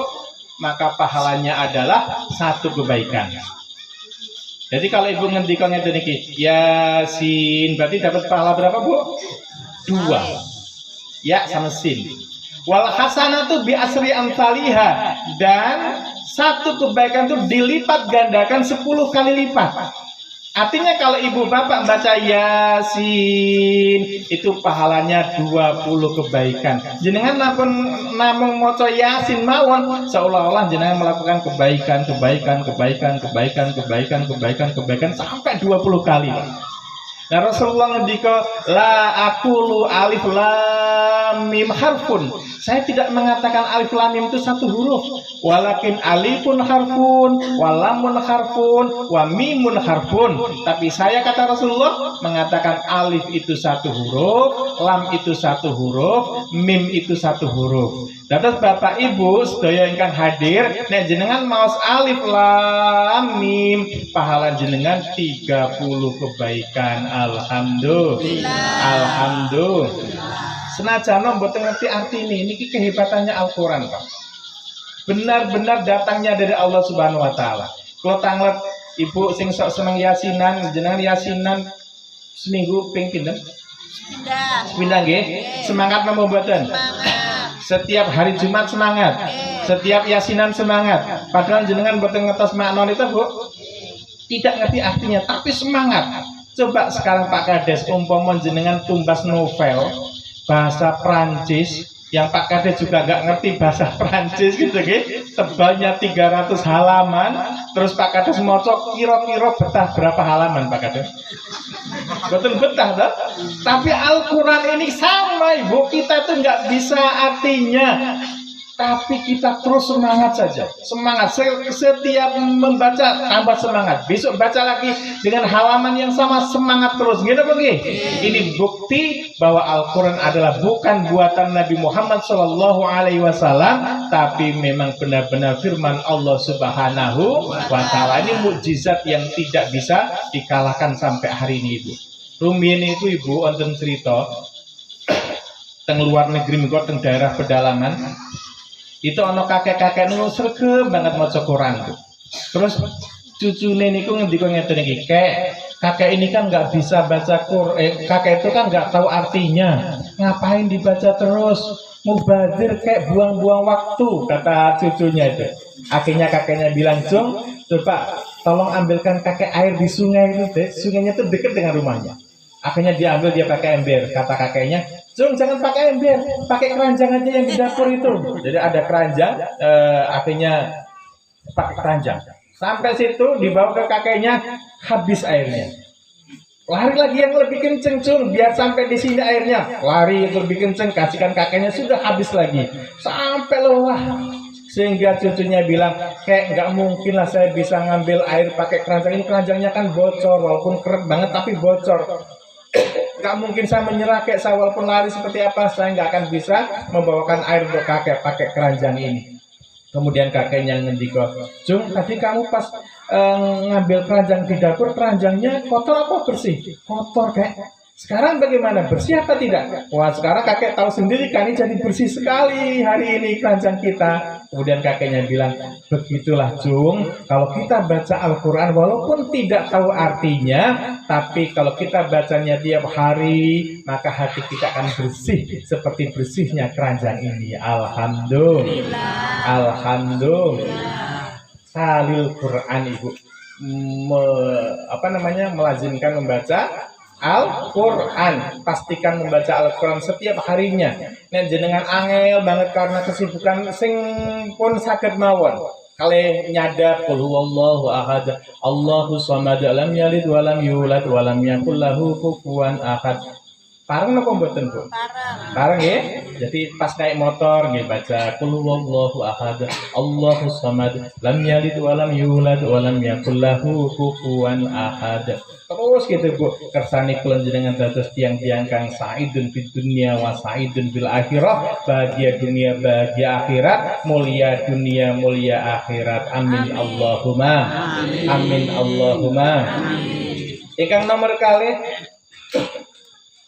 maka pahalanya adalah satu kebaikan. Jadi kalau ibu ngendikan ngeten iki Yasin, berarti dapat pahala berapa bu? 2 ya sama sin. Wal hasanatu bi asri amsalihha, dan satu kebaikan itu dilipat gandakan 10 kali lipat. Artinya kalau ibu bapak baca Yasin itu pahalanya 20 kebaikan. Jenengan namung maca Yasin mawon seolah-olah jenengan melakukan kebaikan sampai 20 kali. Nah Rasulullah ngendika la aqulu alif lam mim harfun. Saya tidak mengatakan alif lam mim itu satu huruf, walakin alifun harfun, walamun harfun, wa mimun harfun. Tapi saya kata Rasulullah mengatakan alif itu satu huruf, lam itu satu huruf, mim itu satu huruf. Dados Bapak Ibu sedaya ingkang hadir, nek jenengan maos alif lam mim, pahala jenengan 30 kebaikan. Alhamdulillah. Senajan mboten ngerti artine, niki kehebatannya Al-Qur'an, Pak. Benar-benar datangnya dari Allah Subhanahu wa taala. Kalau tanglet ibu sing sok seneng yasinan, jenengan yasinan seminggu ping pinten? Pindah nggih. Semangat napa mboten? Setiap hari Jumat semangat. Setiap yasinan semangat. Padahal jenengan mboten ngertos makna itu, Bu. Tidak ngerti artinya, tapi semangat. Coba sekarang Pak Kades, umpama jenengan tumbas novel bahasa Prancis, yang Pak Kades juga nggak ngerti bahasa Prancis gitu gitu, tebalnya 300 halaman, terus Pak Kades mocok kira-kira betah berapa halaman Pak Kades? Betul betah dah. Tapi Al-Quran ini sama ibu, kita tuh nggak bisa artinya, tapi kita terus semangat saja, semangat. Setiap membaca tambah semangat, besok baca lagi dengan halaman yang sama, semangat terus gitu begini. Ini bukti bahwa Al-Quran adalah bukan buatan Nabi Muhammad SAW, tapi memang benar-benar firman Allah Subhanahu wa Ta'ala. Ini mukjizat yang tidak bisa dikalahkan sampai hari ini ibu. Rumiyin itu ibu wonten cerita teng luar negeri mengko teng daerah pedalaman. Itu ono kakek-kakek niku sregep banget maca Quran tuh. Terus cucune niku ngendika ngeten iki, kakek ini kan nggak bisa baca Quran, kakek itu kan nggak tahu artinya. Ngapain dibaca terus? Mubazir kayak buang-buang waktu, kata cucunya itu. Akhirnya kakeknya bilang, "Jong, coba tolong ambilkan kakek air di sungai itu deh. Sungainya tuh dekat dengan rumahnya." Akhirnya diambil, dia pakai ember. Kata kakeknya, "Jung, jangan pakai ember, pakai keranjang aja yang di dapur itu." Jadi ada keranjang, akhirnya pakai keranjang. Sampai situ dibawa ke kakeknya, habis airnya. Lari lagi yang lebih kenceng, Jung, biar sampai di sini airnya. Lari yang lebih kenceng, kasihkan kakeknya, sudah habis lagi. Sampai lelah. Sehingga cucunya bilang, "Kayak nggak mungkin lah saya bisa ngambil air pakai keranjang. Ini keranjangnya kan bocor, walaupun keren banget tapi bocor. Nggak mungkin saya menyerah, kayak saya walaupun lari seperti apa, saya nggak akan bisa membawakan air untuk kakek pakai keranjang ini." Kemudian kakeknya ngendiko, Jung, tadi kamu pas ngambil keranjang di dapur, keranjangnya kotor apa bersih? Kotor, kek. Sekarang bagaimana? Bersih apa tidak? Wah, sekarang kakek tahu sendiri kan, ini jadi bersih sekali hari ini keranjang kita. Kemudian kakeknya bilang, begitulah Jung, kalau kita baca Al-Quran walaupun tidak tahu artinya, tapi kalau kita bacanya tiap hari, maka hati kita akan bersih seperti bersihnya keranjang ini. Alhamdulillah. Alhamdulillah. Salil Quran Ibu. Melazimkan membaca Al-Quran, pastikan membaca Al-Quran setiap harinya. Nek jenengan angel banget karena kesibukan sing pun saged mawon. Kale nyadap qul huwallahu ahad, Allahu samad, lam yalid wa lam yulad wa lam yakul lahu kufuwan ahad. Pareng napa mboten, Bu? Pareng. Pareng nggih. Jadi pas naik motor nggih baca qul huwallahu ahad, Allahu samad, lam yalid wa lam yulad wa lam yakul lahu kufuwan ahad. Terus gitu Bu, kersane kula jenengan dados tiang-tiang kang saidun fid dunya wa saidun fil akhirah, bahagia dunia bahagia akhirat, mulia dunia mulia akhirat. Amin Allahumma. Amin Allahumma. Ingkang nomor kalih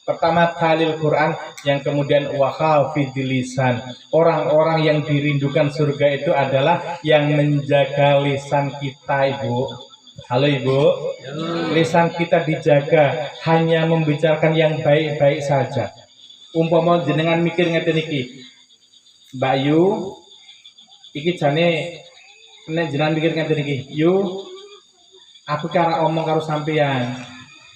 pertama talil Quran, yang kemudian wahafidil lisan. Orang-orang yang dirindukan surga itu adalah yang menjaga lisan kita, Ibu. Halo Ibu, lisan kita dijaga, hanya membicarakan yang baik-baik saja. Umpama jenengan mikir ngeten iki, Mbak Yu, iki jane nek jenengan mikir ngeten iki, Yu, aku karo omong karo sampeyan.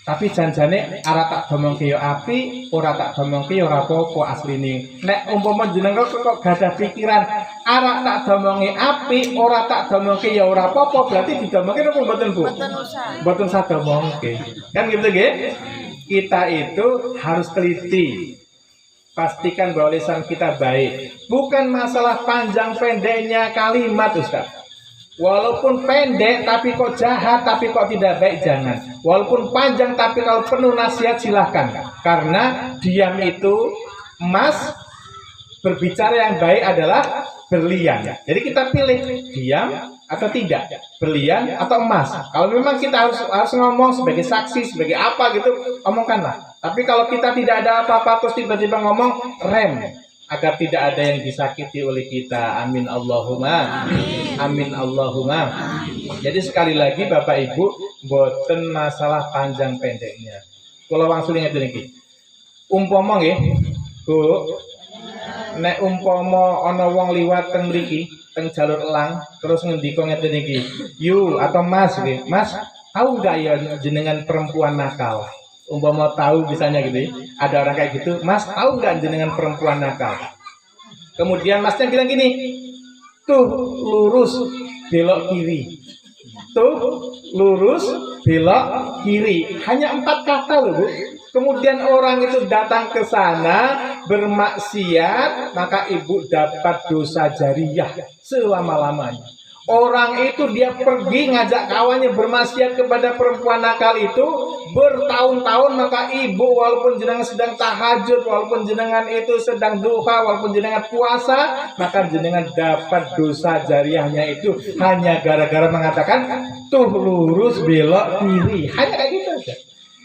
Tapi janjane ora tak domongke yo api, ora tak domongke yo ora apa-apa asline. Nek umpama jenengan kok gadah pikiran ora tak domongi api, ora tak domongke yo ora apa-apa, berarti didomongke napa mboten, Bu? Mboten usah. Mboten usah domongke. Kan gitu nggih? Kita itu harus teliti. Pastikan bahwa lisan kita baik. Bukan masalah panjang pendeknya kalimat, Ustaz. Walaupun pendek tapi kok jahat, tapi kok tidak baik, jangan. Walaupun panjang tapi kalau penuh nasihat silahkan. Karena diam itu emas, berbicara yang baik adalah berlian. Jadi kita pilih diam atau tidak, berlian atau emas. Kalau memang kita harus ngomong sebagai saksi, sebagai apa gitu, omongkanlah. Tapi kalau kita tidak ada apa-apa terus tiba-tiba ngomong, rem. Agar tidak ada yang disakiti oleh kita. Amin Allahumma. Amin Allahumma. Jadi sekali lagi Bapak Ibu, boten masalah panjang pendeknya. Kalau wangsul ngeten iki. Umpama nggih, Bu, nek umpama ana wong liwat teng mriki, teng jalur elang, terus ngendika ngeten iki, "Yu" atau "Mas" nggih. "Mas, tahu enggak ya jenengan perempuan nakal?" Umpama tahu misalnya gitu, ada orang kayak gitu, "Mas, tahu nggak jenengan perempuan nakal?" Kemudian masnya bilang gini, "Tuh lurus belok kiri, tuh lurus belok kiri." Hanya 4 kata loh, Bu. Kemudian orang itu datang ke sana bermaksiat, maka ibu dapat dosa jariyah selama-lamanya. Orang itu dia pergi ngajak kawannya bermaksiat kepada perempuan nakal itu bertahun-tahun, maka ibu walaupun jenengan sedang tahajud, walaupun jenengan itu sedang duha, walaupun jenengan puasa, maka jenengan dapat dosa jariyahnya itu hanya gara-gara mengatakan tuh lurus belok kiri. Hanya kayak gitu aja.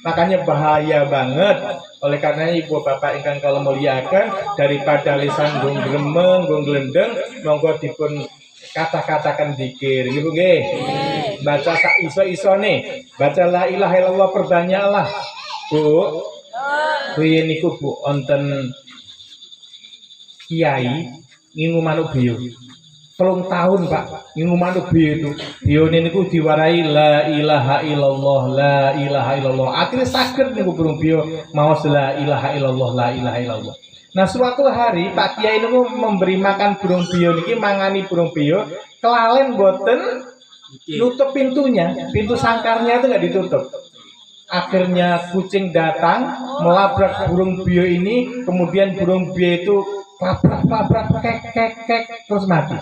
Makanya bahaya banget. Oleh karena ibu bapak ingkang kala muliakan, daripada lisan gung gremeng gung glendeng, monggo dipun kata-katakan zikir, gitu nggih. Baca sak iso-isone, baca la ilaha illallah perbanyaklah. Bu, riyen niku Bu wonten kiai ngingu manuk biyo. 3 tahun Pak ngingu manuk biyo itu. Biyone niku diwarai la ilaha illallah, la ilaha illallah. Akhirnya saged niku burung biyo maos la ilaha illallah, la ilaha illallah. Nah suatu hari Pak Kiai ini memberi makan burung biyo niki, mangani burung biyo, kelalen boten nutup pintunya, pintu sangkarnya itu nggak ditutup. Akhirnya kucing datang melabrak burung biyo ini, kemudian burung biyo itu labrak kek terus mati.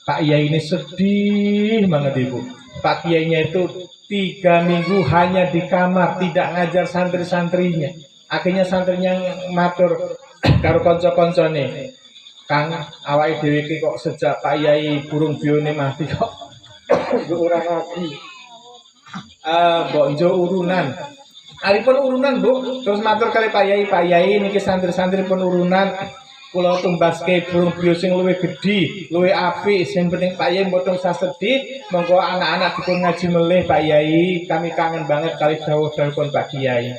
Pak Kiai ini sedih banget Ibu. Pak Kiainya itu 3 minggu hanya di kamar, tidak ngajar santri-santrinya. Akhirnya santrinya matur karo kanca-kancane, Kang awake dhewe iki kok sejak Pak Yai burung bione mati kok ora lagi. Mbok njo urunan. Alipun urunan, Bu. Terus matur kali Pak Yai niki santri-santri pun urunan. Kula tumbaske burung bio sing luwih gedhi, luwih apik, sing penting Pak Yai mboten usah sedih, monggo anak-anak dipun ngaji melih Pak Yai, kami kangen banget kali dawuh-dawuhipun Pak Kiai.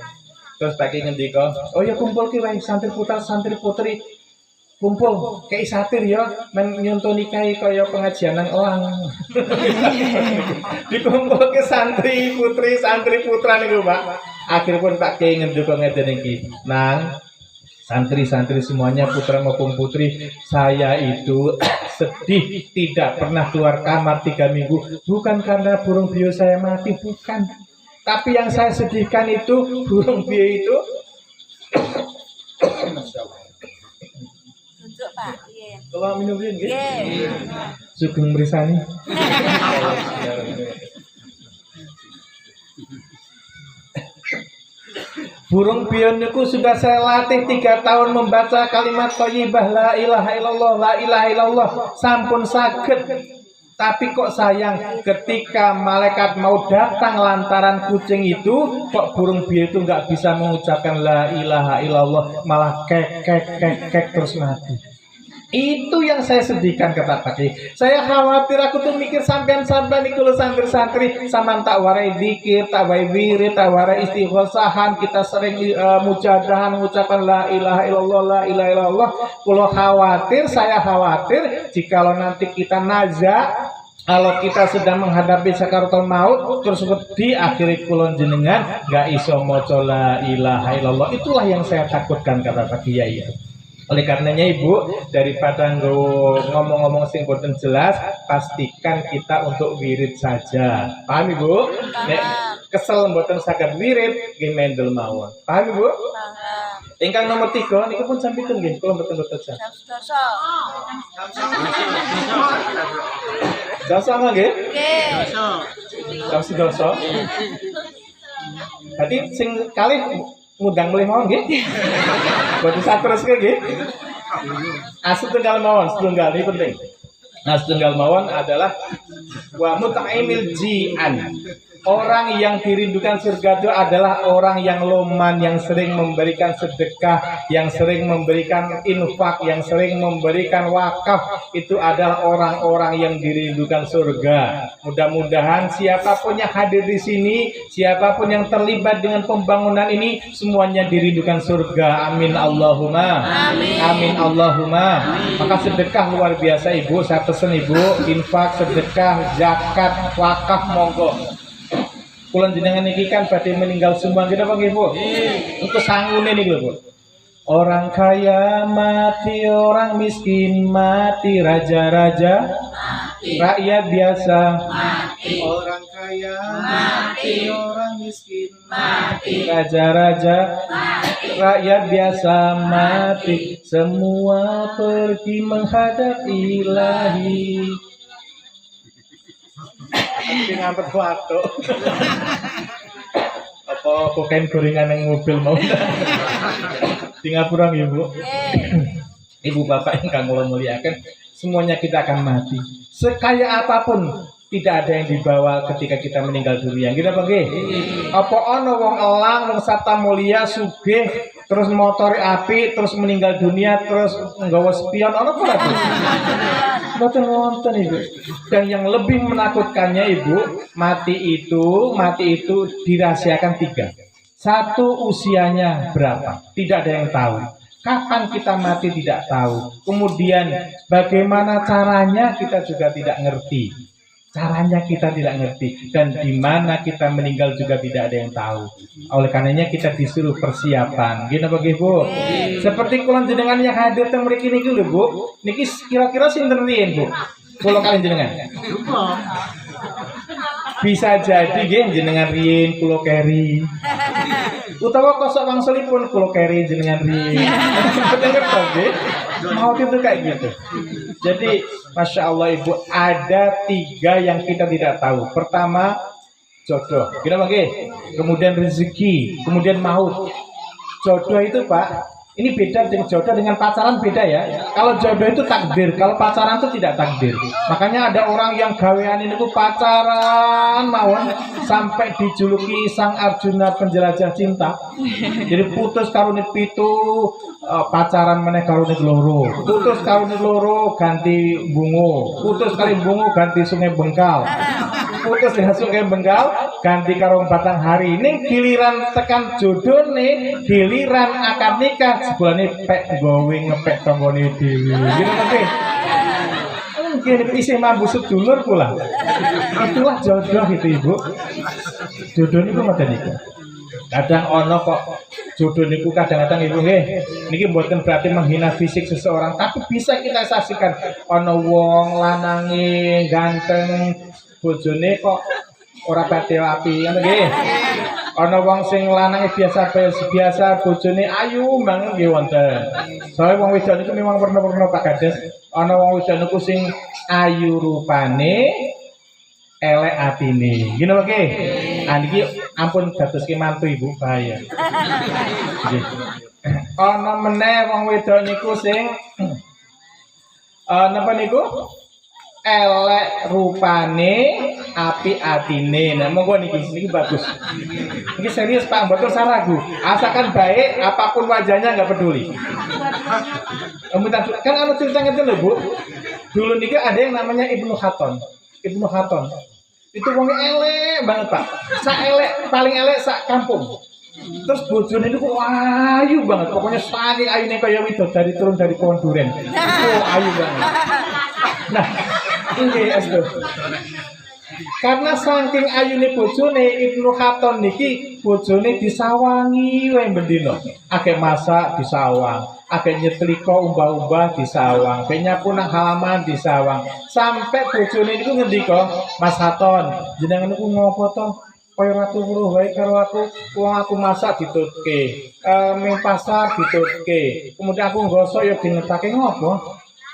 Terus Pak Kiai ngendika, "Oh ya kumpul ki wae santri putra santri putri. Kumpul kei satir ya, men nyuntuni kai kaya pengajianan orang." Dikumpul ke santri putra niku Pak. Akhiripun Pak Kiai ngendika ngeten iki, "Nang, santri-santri semuanya putra maupun putri, saya itu sedih tidak pernah keluar kamar 3 minggu. Bukan karena burung bio saya mati, bukan. Tapi yang saya sedihkan itu burung bio itu." Tunjuk Pak. Iya. Kalau minum nggih. Iya. Sugeng mrisani. Burung pion niku sudah saya latih 3 tahun membaca kalimat thayyibah la ilaha illallah, la ilaha illallah, sampun saged. Tapi kok sayang ketika malaikat mau datang lantaran kucing itu, kok burung pion itu nggak bisa mengucapkan la ilaha illallah, malah kek terus mati. Itu yang saya sedihkan kata Pak Kiai. Saya khawatir, aku tuh mikir sampean-sampean iku lho santri-santri sampean tak warai dzikir, tak warai wirid, tak warai istighosahan, kita sering mujadahan mengucapkan la ilaha illallah, la ilaha illallah. Saya khawatir jikalau nanti kita naza, kalau kita sedang menghadapi sakaratul maut terus di akhir kulon jenengan gak iso maca la ilaha illallah. Itulah yang saya takutkan kata Pak Kiai. Oleh karenanya Ibu, daripada ngomong-ngomong sing boten jelas, pastikan kita untuk wirid saja. Paham Ibu? Nek kesel boten saged wirid, nggih mendel mawon. Paham Ibu? Paham. Ingkang nomor 3 niku pun jam pinten nggih, kula mboten boten. Jam sama nggih? Nggih. Jam sedoso. Tadi sing kalih ngundang mulih mawon nggih. Boten saterus nggih. Setunggal mawon, setunggal ini penting. Nah, setunggal mawon adalah wa mut'imil ji'an. Orang yang dirindukan surga itu adalah orang yang loman, yang sering memberikan sedekah, yang sering memberikan infak, yang sering memberikan wakaf. Itu adalah orang-orang yang dirindukan surga. Mudah-mudahan siapapun yang hadir di sini, siapapun yang terlibat dengan pembangunan ini, semuanya dirindukan surga. Amin Allahumma. Amin. Amin Allahumma. Maka sedekah luar biasa Ibu. Saya pesen Ibu, infak, sedekah, zakat, wakaf, monggo. Kulon jenengan niki kan badhe meninggal semua kita Pak Ibu. Untuk sangune niki lho Bu. Orang kaya mati, orang miskin mati, raja-raja mati, rakyat biasa mati. Orang kaya mati, orang miskin mati, raja-raja mati, rakyat biasa mati. Semua pergi menghadap Ilahi. Tapi ngampet foto. Apa kokain gorengan yang mobil mau? Singapura Ibu. Ibu bapak yang kang kula muliakan, semuanya kita akan mati. Sekaya apapun tidak ada yang dibawa ketika kita meninggal dunia. Kita pakai. Apa ono wong elang, wong sata mulia, sugih, terus motori api, terus meninggal dunia, terus nggawa spion, ono apa lagi? Betul nonton Ibu. Dan yang lebih menakutkannya Ibu, mati itu dirahasiakan 3. 1, usianya berapa? Tidak ada yang tahu. Kapan kita mati tidak tahu. Kemudian bagaimana caranya kita juga tidak ngerti. Caranya kita tidak ngerti. Dan di mana kita meninggal juga tidak ada yang tahu. Oleh karenanya kita disuruh persiapan. Gini bagi Bu. Seperti kulon jenengan yang hadir teng mriki niki lho Bu. Niki kira-kira sinten riyen Bu? Kula kalian jenengan. Bisa jadi nggih jenengan riyen kula keri. Utawa kosok wangsulipun kula keri jenengan riyen. Bener to nggih? Mau itu kayak gitu. Jadi Masya Allah Ibu, ada 3 yang kita tidak tahu. Pertama, jodoh. Kita pakai. Kemudian rezeki, kemudian maut. Jodoh itu Pak, Ini beda dengan jodoh, dengan pacaran beda ya. Kalau jodoh itu takdir, kalau pacaran itu tidak takdir. Makanya ada orang yang gawean ini tuh pacaran mawon sampai dijuluki Sang Arjuna penjelajah cinta. Jadi putus karunit pitu, pacaran meneh karunit loro. Putus karunit loro ganti bungo. Putus kali bungo ganti Sungai Bengkal. Putus dengan Sungai Bengkal ganti karung batang hari. Ini giliran tekan jodoh nih, giliran akad nikah sebulan pek gawe ngepek tonggone dhewe. Gitu tapi mungkin isih mambu sedulur pula. Itulah jodoh itu Ibu. Jodoh niku ngoten niku. Kadang ono kok jodoh niku kadang-kadang Ibu nggih niki mboten berarti menghina fisik seseorang, tapi bisa kita saksikan ono wong lanange ganteng bojone kok ora pati api ngono nggih. Ana wong sing lanange biasa bojone ayu banget nggih wonten. Soale wong wedok niku memang werna-werna Pak Kades. Ana wong wedok niku sing ayu rupane, elek atine. Ngene lho nggih. Ah niki ampun dadoske mantu Ibu bahaya. Nggih. Ana meneh wong wedok niku sing napa niku? Elek rupane, api atine. Nah, monggo niki bagus. Niki serius Pak, betul salah ragu. Asalkan baik, apapun wajahnya nggak peduli. Kan ada cerita ngeten lho, Bu. Dulu niki ada yang namanya Ibnu Khatton. Ibnu Khatton. Itu wong elek banget, Pak. Paling elek sak kampung. Terus bojone itu ayu banget. Pokoknya saking ayune kaya widodari turun dari pohon duren. Oh, ayu banget. Nah, ini asdo. Karena saking ayune bojone Ibnu Khatton niki bojone disawangi wae bendina. Akeh masak disawang, akeh nyetrika umbah-umbah disawang, akeh nyapu nang halaman disawang. Sampai bojone niku ngendika, "Mas Khatton, jenengan niku ngopo to? Kaya ratu weruh wae karo aku, wong aku masak ditutke, ning pasar ditutke. Kemudian aku nggosok ya dingetake ngopo?"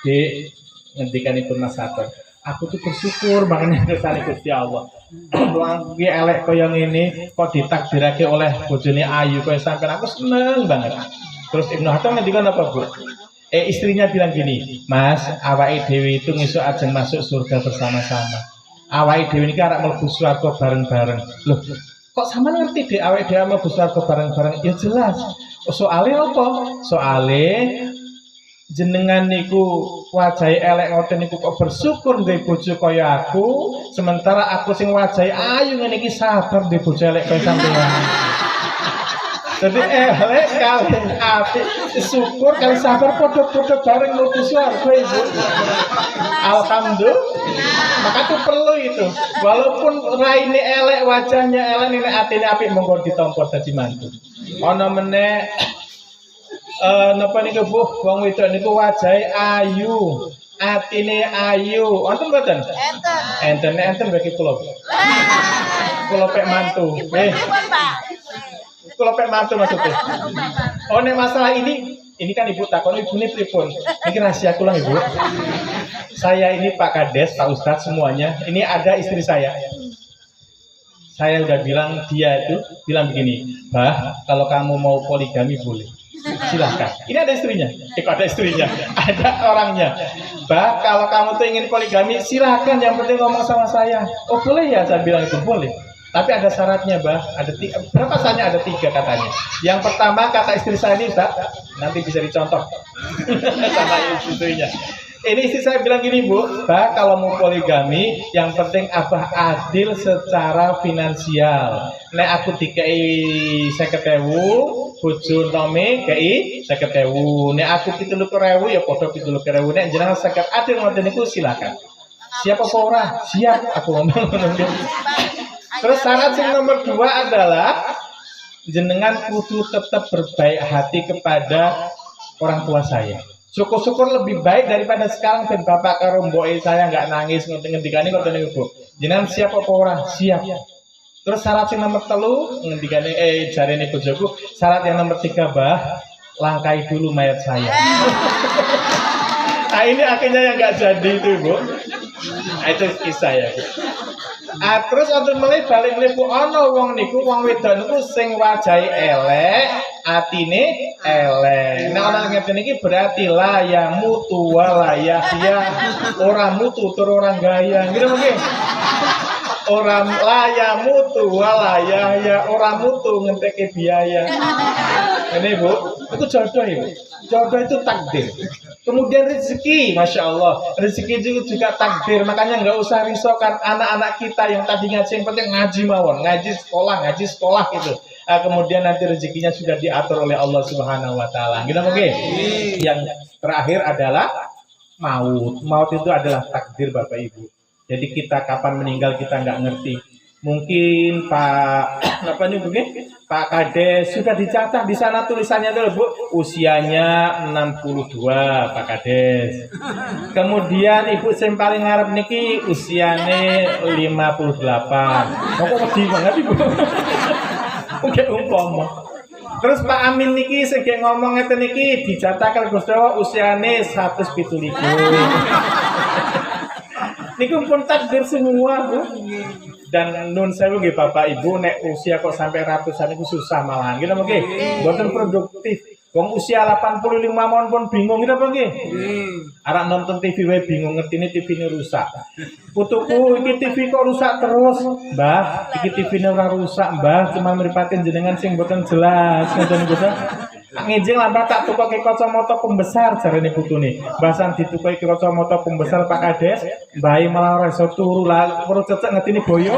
Dik, ngendikanipun Mas Khatton, aku tuh bersyukur banget kersane Gusti Allah. Wong iki elek kaya ngene kok ditakdirake oleh bojone ayu kaya sampean, aku seneng banget. Terus Ibnu Khatton ngendikan apa, Bu? Istrinya bilang gini, "Mas, awake dhewe itu ngesuk ajeng masuk surga bersama-sama. Awake dhewe niki arep mlebu swarga bareng-bareng." Loh, kok sampean ngerti Dek awake dhewe mlebu swarga bareng-bareng? Ya jelas. Soale apa? Soale jenengan niku wajahe elek ngoten niku kok bersyukur duwe bojo kaya aku, sementara aku sing wajahe ayu ngene iki sabar duwe bojo elek kaya sampeyan. Jadi elek kali apik, syukur kali sabar padha-padha bareng mlebu swarga Ibu. Alhamdulillah. Maka itu perlu itu. Walaupun raine elek, wajahnya elek, nek atine apik monggo ditampa dadi mantu. Ana meneh napa niku Bu, wong wedok niku wajahe ayu, atine ayu. Wonten mboten? Enten. Enten bagi kula. Kula pek mantu. Kula pek mantu maksudnya. Oh nek masalah ini kan Ibu takon ibune pripun? Ini rahasia kula Ibu. Saya ini Pak Kades, Pak Ustadz semuanya. Ini ada istri saya. Saya udah bilang, dia itu bilang begini, "Bah, kalau kamu mau poligami boleh. Silahkan." Ini ada istrinya. Ada istrinya. Ada orangnya. "Bah, kalau kamu tuh ingin poligami, silahkan. Yang penting ngomong sama saya." "Oh boleh ya?" Saya bilang itu boleh. Tapi ada syaratnya, Bah. Ada berapa saja? Ada 3 katanya. Yang pertama kata istri saya ini, Pak, nanti bisa dicontoh sama istrinya. Ini istri saya bilang gini, Bu, "Bah, kalau mau poligami, yang penting Abah adil secara finansial. Nek aku dikei 50.000, bojo nome kei 50.000. Nek aku 17.000 ya padha 17.000. Nek jenengan saged adil ngoten niku silakan." Siapa apa ora? Siap aku ngomong. Terus syarat yang nomor 2 adalah jenengan kudu tetap berbaik hati kepada orang tua saya. Syukur-syukur lebih baik daripada sekarang dan bapak karo mboke saya nggak nangis ngendikane kok tene Bu. Jenengan siap apa ora? Siap. Terus syarat yang nomor 3 ngendikane jarene bojoku, syarat yang nomor 3, Bah, langkai dulu mayat saya. Nah ini akhirnya yang nggak jadi itu Bu. Nah, itu kisah ya Bu. Terus untuk mulai balik Bu, ana wong niku wong wedok niku sing wajahe elek, atine elek. Nah orang ngeten iki berarti layah mutu walayah ya orang mutu tur orang gaya. Gitu mungkin. Orang layah mutu walayah ya orang mutu ngenteke biaya. Ini Bu, itu jodoh ya. Jodoh itu takdir. Kemudian rezeki, masya Allah, rezeki juga takdir. Makanya nggak usah risaukan anak-anak kita yang tadi ngaji, yang penting ngaji mawon, ngaji sekolah gitu. Kemudian nanti rezekinya sudah diatur oleh Allah Subhanahu Wa Taala. Gitu oke? Yang terakhir adalah maut. Maut itu adalah takdir Bapak Ibu. Jadi kita kapan meninggal kita nggak ngerti. Mungkin Pak Kades sudah dicatat di sana tulisannya dulu Bu, usianya 62 Pak Kades. Kemudian Ibu yang paling ngarep niki usiane 58. Kok wedi banget Ibu. Oke umpama. Terus Pak Amin niki sing ngomong ngeten niki dicatat kali Gusti Allah usiane 117. Niku pun takdir semua Bu. Dan nun sewu nggih Bapak Ibu nek usia kok sampai ratusan itu susah malahan. Gitu nggih. Mboten produktif. Wong usia 85 mohon pun bingung gitu apa nggih? Arek nonton TV wae bingung ngertine TV-ne rusak. Putuku iki TV kok rusak terus. Mbah, iki TV-ne ora rusak, Mbah, cuma mripatin jenengan sing mboten jelas. Ngoten niku. Ngijing lah tak tukoke kacamata pembesar jarene putune. Bahasan ditukoki kacamata pembesar Pak Kades, mbahe malah ora iso turu lah, perlu cecek ngetini boyo.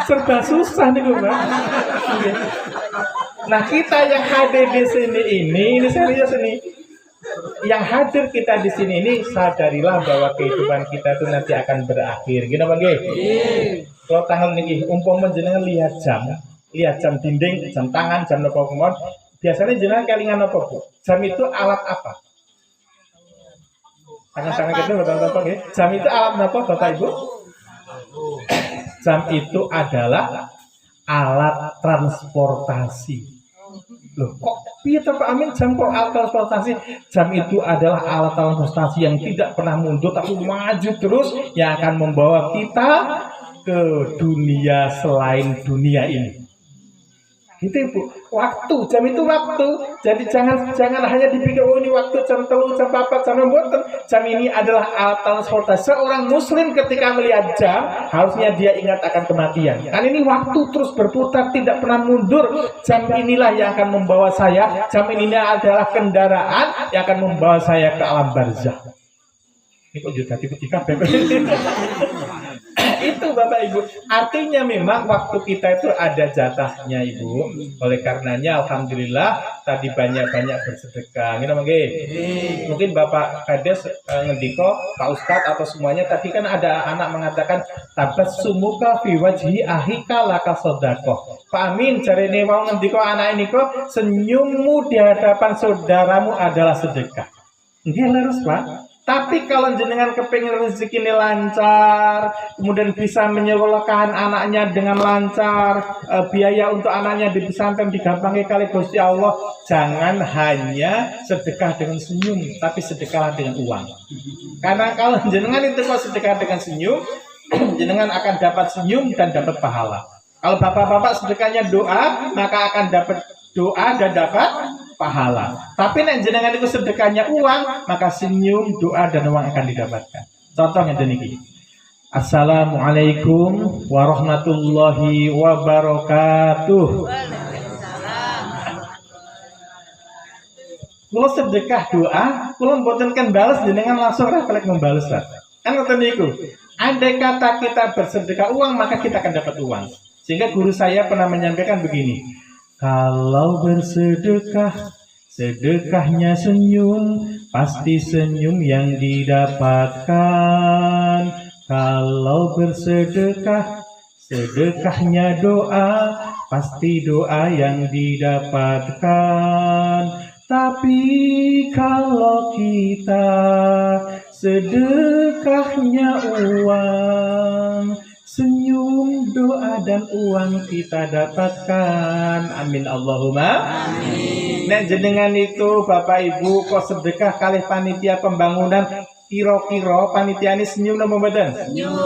Serba susah niku, Mbak. Nah, kita yang hadir di sini ini serius ini. Yang hadir kita di sini ini sadarilah bahwa kehidupan kita itu nanti akan berakhir. Gini apa nggih? Kalau tanggal niki umpama jenengan lihat jam dinding, jam tangan, jam napa kemon. Biasanya jenengan kelingan apa Bu? Jam itu alat apa? Tangan-tangan kita Bapak nggih. Jam itu alat apa Bapak Ibu? Jam itu adalah alat transportasi. Loh kok piye to Pak Amin jam kok alat transportasi? Jam itu adalah alat transportasi yang tidak pernah mundur tapi maju terus yang akan membawa kita ke dunia selain dunia ini. Gitu Bu, waktu, jam itu waktu. Jadi jangan hanya dipikir oh ini waktu jam 3, jam 4, jam 6. Jam ini adalah alat transportasi. Seorang muslim ketika melihat jam, harusnya dia ingat akan kematian. Kan ini waktu terus berputar, tidak pernah mundur. Jam inilah yang akan membawa saya. Jam ini adalah kendaraan yang akan membawa saya ke alam barzah. Ini kok juga tiba-tiba itu Bapak Ibu. Artinya memang waktu kita itu ada jatahnya Ibu. Oleh karenanya alhamdulillah tadi banyak-banyak bersedekah. Mungkin Bapak Kades ngendiko, Pak Ustadz atau semuanya tadi kan ada anak mengatakan tabassumuka fi wajhi ahika laka sedekah. Pak Amin jarene wau ngendiko anak ini kok senyummu di hadapan saudaramu adalah sedekah. Nggih leres Pak. Tapi kalau jenengan kepingin rezeki ini lancar, kemudian bisa menyekolahkan anaknya dengan lancar, biaya untuk anaknya di pesantren digampangi kali Gusti Allah, jangan hanya sedekah dengan senyum, tapi sedekah dengan uang. Karena kalau jenengan itu kok sedekah dengan senyum, jenengan akan dapat senyum dan dapat pahala. Kalau bapak-bapak sedekahnya doa, maka akan dapat doa dan dapat pahala. Tapi nek jenengan itu sedekahnya uang, maka senyum, doa dan uang akan didapatkan. Contohnya demikian. Assalamualaikum warahmatullahi wabarakatuh. Kalau sedekah doa, kalau mboten kan balas jenengan langsung refleks membalas. Kan ngoten niku. Andai kata kita bersedekah uang, maka kita akan dapat uang. Sehingga guru saya pernah menyampaikan begini. Kalau bersedekah, sedekahnya senyum, pasti senyum yang didapatkan. Kalau bersedekah, sedekahnya doa, pasti doa yang didapatkan. Tapi kalau kita sedekahnya uang, senyum, doa, dan uang kita dapatkan. Amin Allahumma amin. Nek jenengan itu Bapak Ibu kok sedekah kali panitia pembangunan kira-kira panitiane senyum napa mboten?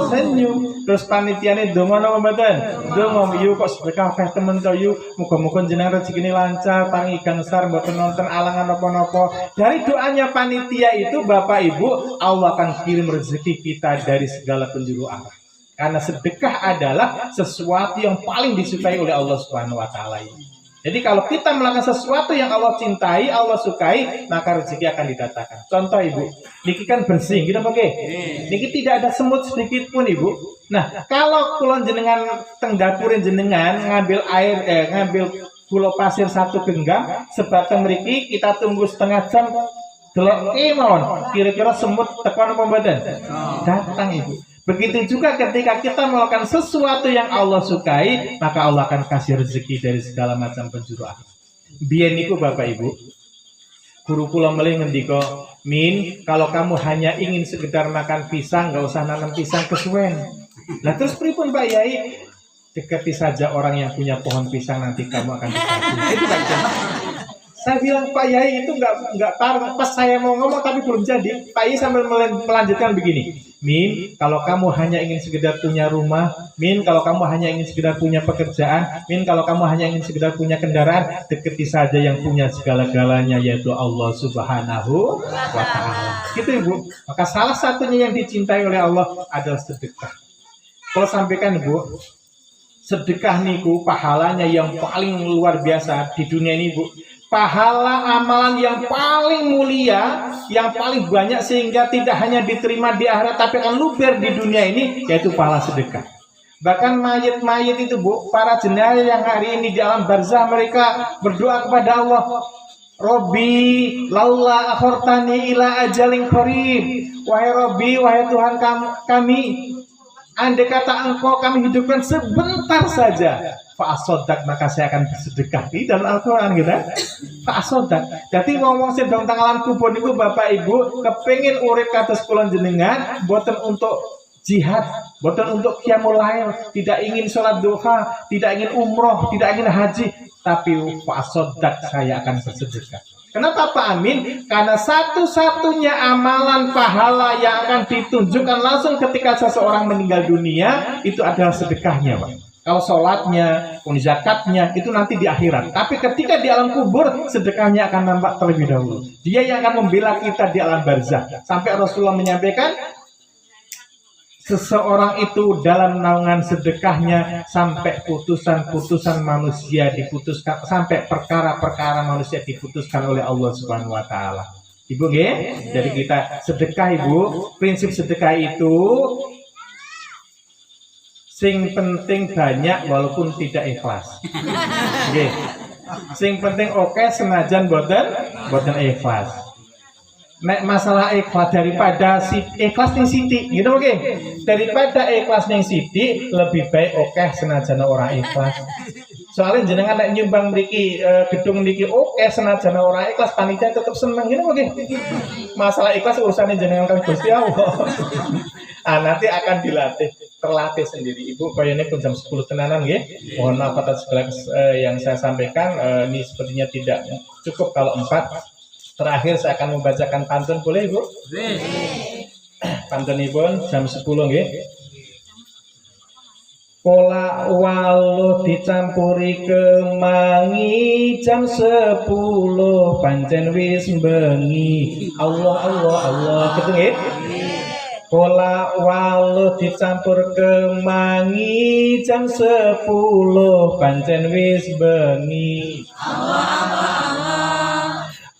Senyum. Terus panitiane donga napa mboten? Donga. Yu kok sedekah akeh temen to yu. Muga-muga jenengan rezekine lancar, paringi gangsar mboten nonton alangan napa-napa. Dari doanya panitia itu Bapak Ibu, Allah akan kirim rezeki kita dari segala penjuru arah. Karena sedekah adalah sesuatu yang paling disukai oleh Allah Subhanahu wa taala ini. Jadi kalau kita melakukan sesuatu yang Allah cintai, Allah sukai, maka rezeki akan didatangkan. Contoh Ibu, niki kan bersih, gitu oke? Niki tidak ada semut sedikit pun Ibu. Nah, kalau kulon jenengan teng dapurin jenengan ngambil air, ngambil gula pasir 1 genggam, sebatang mriki kita tunggu setengah jam, delok mawon, kira-kira semut tekan apa mboten? Datang Ibu. Begitu juga ketika kita melakukan sesuatu yang Allah sukai, maka Allah akan kasih rezeki dari segala macam penjuru akhirat. Biyen niku Bapak Ibu, guru kula melih ngendika, "Min, kalau kamu hanya ingin sekedar makan pisang, nggak usah nanam pisang kesuwen." Nah terus pripun Pak Yai? Dekati saja orang yang punya pohon pisang, nanti kamu akan dikasih. Itu Pak Yai. Saya bilang Pak Yai itu nggak parah. Pas saya mau ngomong tapi belum jadi. Pak Yai sambil melanjutkan begini. Min, kalau kamu hanya ingin sekedar punya rumah, Min, kalau kamu hanya ingin sekedar punya pekerjaan, Min, kalau kamu hanya ingin sekedar punya kendaraan, deketi saja yang punya segala-galanya, yaitu Allah Subhanahu wa Ta'ala. Gitu Ibu. Maka salah satunya yang dicintai oleh Allah adalah sedekah. Kalau sampaikan Ibu, sedekah niku pahalanya yang paling luar biasa di dunia ini Bu. Pahala amalan yang paling mulia, yang paling banyak sehingga tidak hanya diterima di akhirat tapi akan luber di dunia ini, yaitu pahala sedekah. Bahkan mayit-mayit itu Bu, para jenazah yang hari ini di alam barzah, mereka berdoa kepada Allah, Robbi laula akhortani ila ajalin qarib. Wahai Robbi, wahai Tuhan kami, andai kata engkau kami hidupkan sebentar saja, fa'asodak, maka saya akan bersedekah. Di dalam Al-Quran kita fa'asodak. Jadi ngomong sedang tanggalan kubur itu Bapak Ibu kepengin urip kados kula jenengan, boten untuk jihad, boten untuk qiyamul lail, tidak ingin sholat duha, tidak ingin umroh, tidak ingin haji, tapi fa'asodak, saya akan bersedekah. Kenapa Pak Amin? Karena satu-satunya amalan pahala yang akan ditunjukkan langsung ketika seseorang meninggal dunia itu adalah sedekahnya Pak. Kalau sholatnya, zakatnya itu nanti di akhirat. Tapi ketika di alam kubur, sedekahnya akan nampak terlebih dahulu. Dia yang akan membela kita di alam barzah. Sampai Rasulullah menyampaikan, seseorang itu dalam naungan sedekahnya sampai putusan-putusan manusia diputuskan, sampai perkara-perkara manusia diputuskan oleh Allah Subhanahu wa Ta'ala. Ibu nggih? Jadi kita sedekah Ibu, prinsip sedekah itu sing penting banyak walaupun tidak ikhlas. Nggih. Sing penting oke senajan boten ikhlas. Nek masalah ikhlas daripada ikhlas ning sithik, gitu oke. Daripada ikhlas ning sithik lebih baik oke senajan orang ikhlas. Soalnya jenengan nek nyumbang mriki gedung niki oke senajan orang ikhlas, panitia tetap seneng, gitu oke. Masalah ikhlas urusannya jenengan kan Gusti Allah. Nanti akan terlatih sendiri. Ibu kayaknya pun jam 10 tenanan ya. Mohon maaf atas segala yang saya sampaikan. Ini sepertinya tidak cukup kalau 4. Terakhir saya akan membacakan pantun, boleh Ibu? Pantun Ibu jam 10 ya. Pola waluh dicampuri kemangi jam 10 pancen wis bengi. Allah gitu nggih. Pola waluh dicampur kemangi jam 10 pancen wis bengi.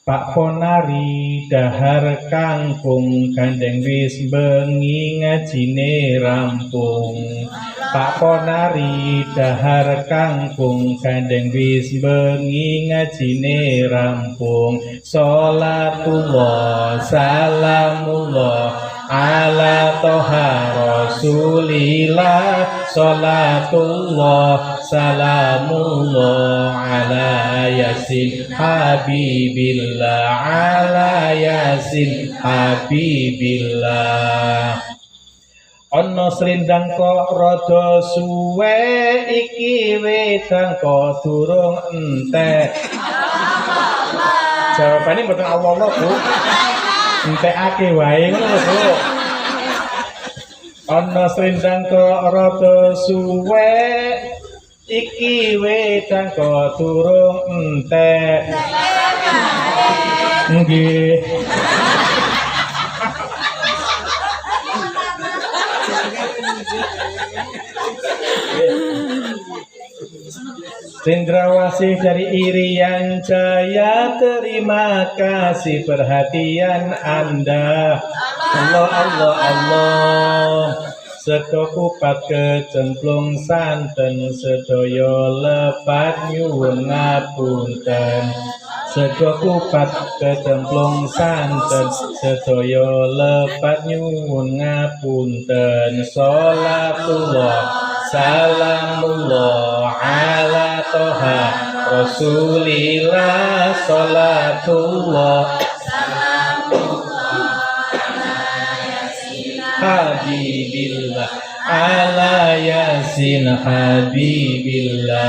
Pak Ponari dahar kangkung gandeng wis bengi ngajine rampung. Pak Ponari dahar kangkung gandeng wis bengi ngajine rampung. Sholatullah salamullah ala toha rasulillah. Sholatullah salamullah ala yasin habibillah. Ala yasin habibillah. Ono srindang kok rada suwe iki wedang kok durung entek. Jawabannya mboten Allah Bu. entekake wae ngono lho Bu. Ana srendang kok rada suwe iki wedang kok durung entek. Nggih. Cendrawasih dari Irian Jaya, terima kasih perhatian Anda. Allah Allah Allah. Sedo kupat kecemplung santen, sedoyo lepat nyuwun ngapunten. Sedo kupat kecemplung santen, sedoyo lepat nyuwun ngapunten. Sholatullah salamullah ala toha rasulillah. Sholatullah habibillah ala yasin habibillah.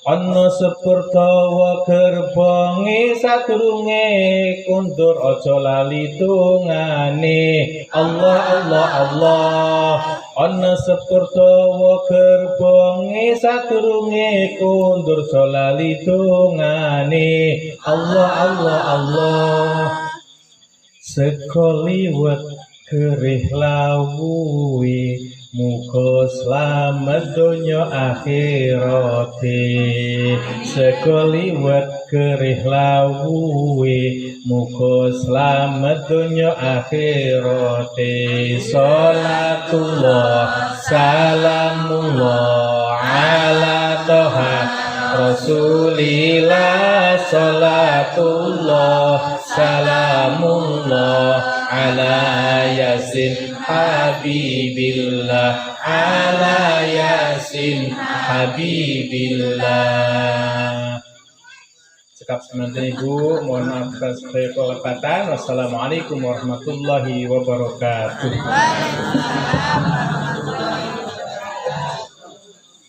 Ana sepurtawa gerbonge sadurunge kundur aja lali tungane. Allah Allah Allah. Ana sepurtawa gerbonge sadurunge kundur aja lali tungane. Allah Allah Allah. Sekoliwet kerih lawuhi, muga slamet donya akhirate. Sekoliwet kerih lawuhi, muga slamet donya akhirate. Sholatullah salamullah ala toha rasulillah. Sholatullah salamullah ala yasin habibillah. Ala yasin habibillah. Cekap semanten Ibu, mohon maaf atas kelepatan. Wassalamualaikum warahmatullahi wabarakatuh.